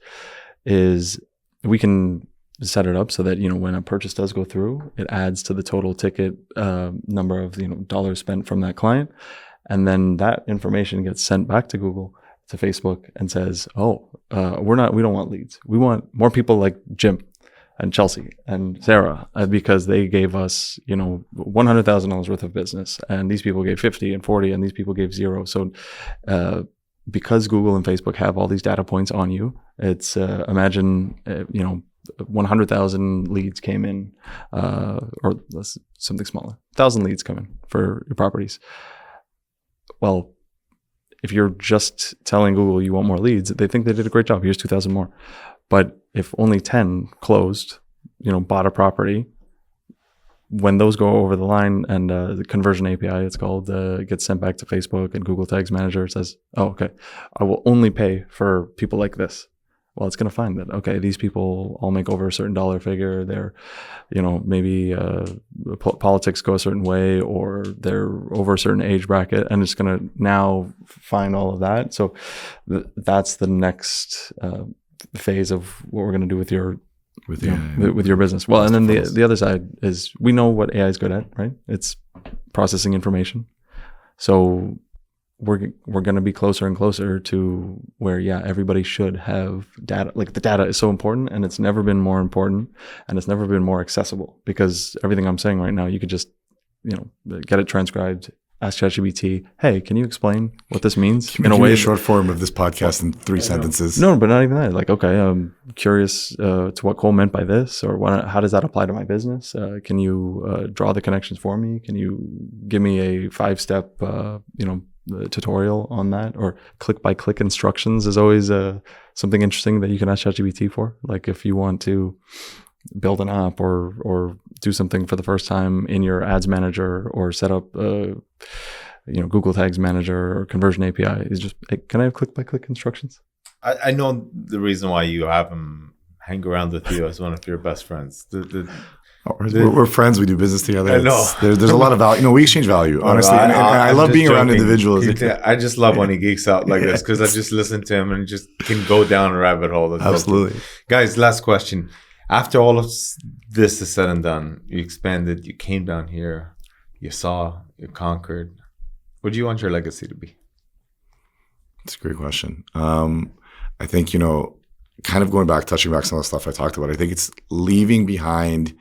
A: is we can set it up so that, when a purchase does go through, it adds to the total ticket number of, dollars spent from that client. And then that information gets sent back to Google, to Facebook, and says, we don't want leads. We want more people like Jim and Chelsea and Sarah, because they gave us, $100,000 worth of business, and these people gave 50 and 40, and these people gave 0. So, because Google and Facebook have all these data points on you, it's, imagine, 100,000 leads came in, or something smaller, 1,000 leads come in for your properties. Well, if you're just telling Google you want more leads, they think they did a great job. Here's 2,000 more. But if only 10 closed, bought a property, when those go over the line and the conversion API, it's called, gets sent back to Facebook, and Google Tags Manager says, okay, I will only pay for people like this. Well, it's going to find that, okay, these people all make over a certain dollar figure. They're, maybe politics go a certain way, or they're over a certain age bracket, and it's going to now find all of that. So that's the next phase of what we're going to do with your with your business. Well, and then the other side is, we know what AI is good at, right? It's processing information. So we're going to be closer and closer to where, everybody should have data. Like, the data is so important, and it's never been more important, and it's never been more accessible, because everything I'm saying right now, you could just, get it transcribed, ask ChatGPT, hey, can you explain what this means in a way?
C: A short form of this podcast in 3 sentences.
A: No, but not even that. Like, okay, I'm curious to what Cole meant by this, or how does that apply to my business? Can you draw the connections for me? Can you give me a 5-step, tutorial on that? Or click-by-click instructions is always something interesting that you can ask ChatGPT for. Like, if you want to build an app or do something for the first time in your ads manager or set up Google Tags Manager or Conversion API, is just, hey, can I have click-by-click instructions?
B: I know the reason why you have him hang around with you as one of your best friends.
C: We're friends. We do business together.
B: I know.
C: There's a lot of value. We exchange value, honestly. And I love being around individuals.
B: I just love when he geeks out like this because I just listen to him and just can go down a rabbit hole.
C: Absolutely.
B: Guys, last question. After all of this is said and done, you expanded, you came down here, you saw, you conquered. What do you want your legacy to be?
C: That's a great question. I think, kind of touching back some of the stuff I talked about, I think it's leaving behind,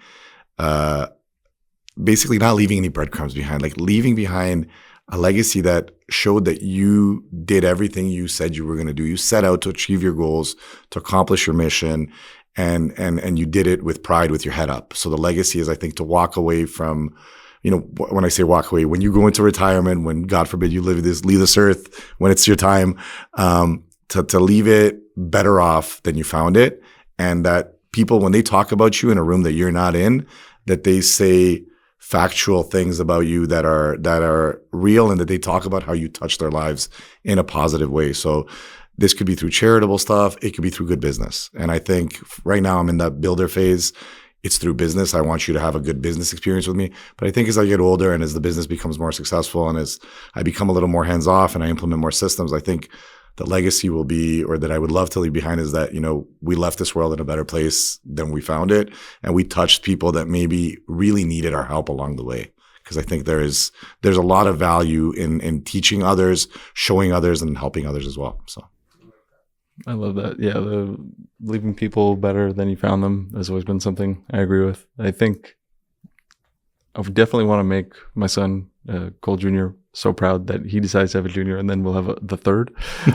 C: basically not leaving any breadcrumbs behind, like leaving behind a legacy that showed that you did everything you said you were going to do. You set out to achieve your goals, to accomplish your mission, and you did it with pride, with your head up. So the legacy is, I think, to walk away from, when I say walk away, when you go into retirement, when God forbid you leave this earth, when it's your time, to leave it better off than you found it. And that people, when they talk about you in a room that you're not in, that they say factual things about you that are real, and that they talk about how you touch their lives in a positive way. So this could be through charitable stuff. It could be through good business. And I think right now I'm in that builder phase. It's through business. I want you to have a good business experience with me. But I think as I get older and as the business becomes more successful and as I become a little more hands-off and I implement more systems, I think the legacy will be, or that I would love to leave behind, is that, we left this world in a better place than we found it. And we touched people that maybe really needed our help along the way. Because I think there's a lot of value in teaching others, showing others, and helping others as well. So
A: I love that. Yeah, leaving people better than you found them has always been something I agree with. I think I would definitely want to make my son, Cole Jr., so proud that he decides to have a junior, and then we'll have the third.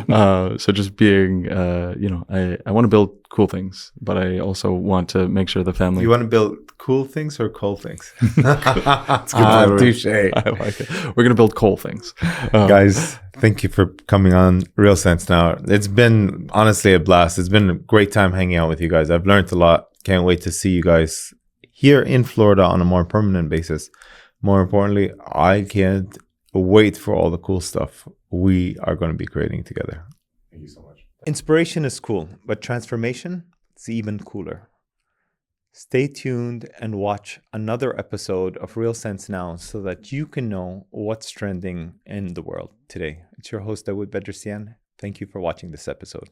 A: So just being, I want to build cool things, but I also want to make sure the family.
B: You want to build cool things or cool things?
C: It's good.
B: Touche.
A: I like it. We're going to build cool things.
B: Guys, thank you for coming on Real Sense Now. It's been honestly a blast. It's been a great time hanging out with you guys. I've learned a lot. Can't wait to see you guys here in Florida on a more permanent basis. More importantly, I can't wait for all the cool stuff we are going to be creating together.
C: Thank you so much.
B: Inspiration is cool, but transformation is even cooler. Stay tuned and watch another episode of Real Sense Now so that you can know what's trending in the world today. It's your host, Dawood Bedrosian. Thank you for watching this episode.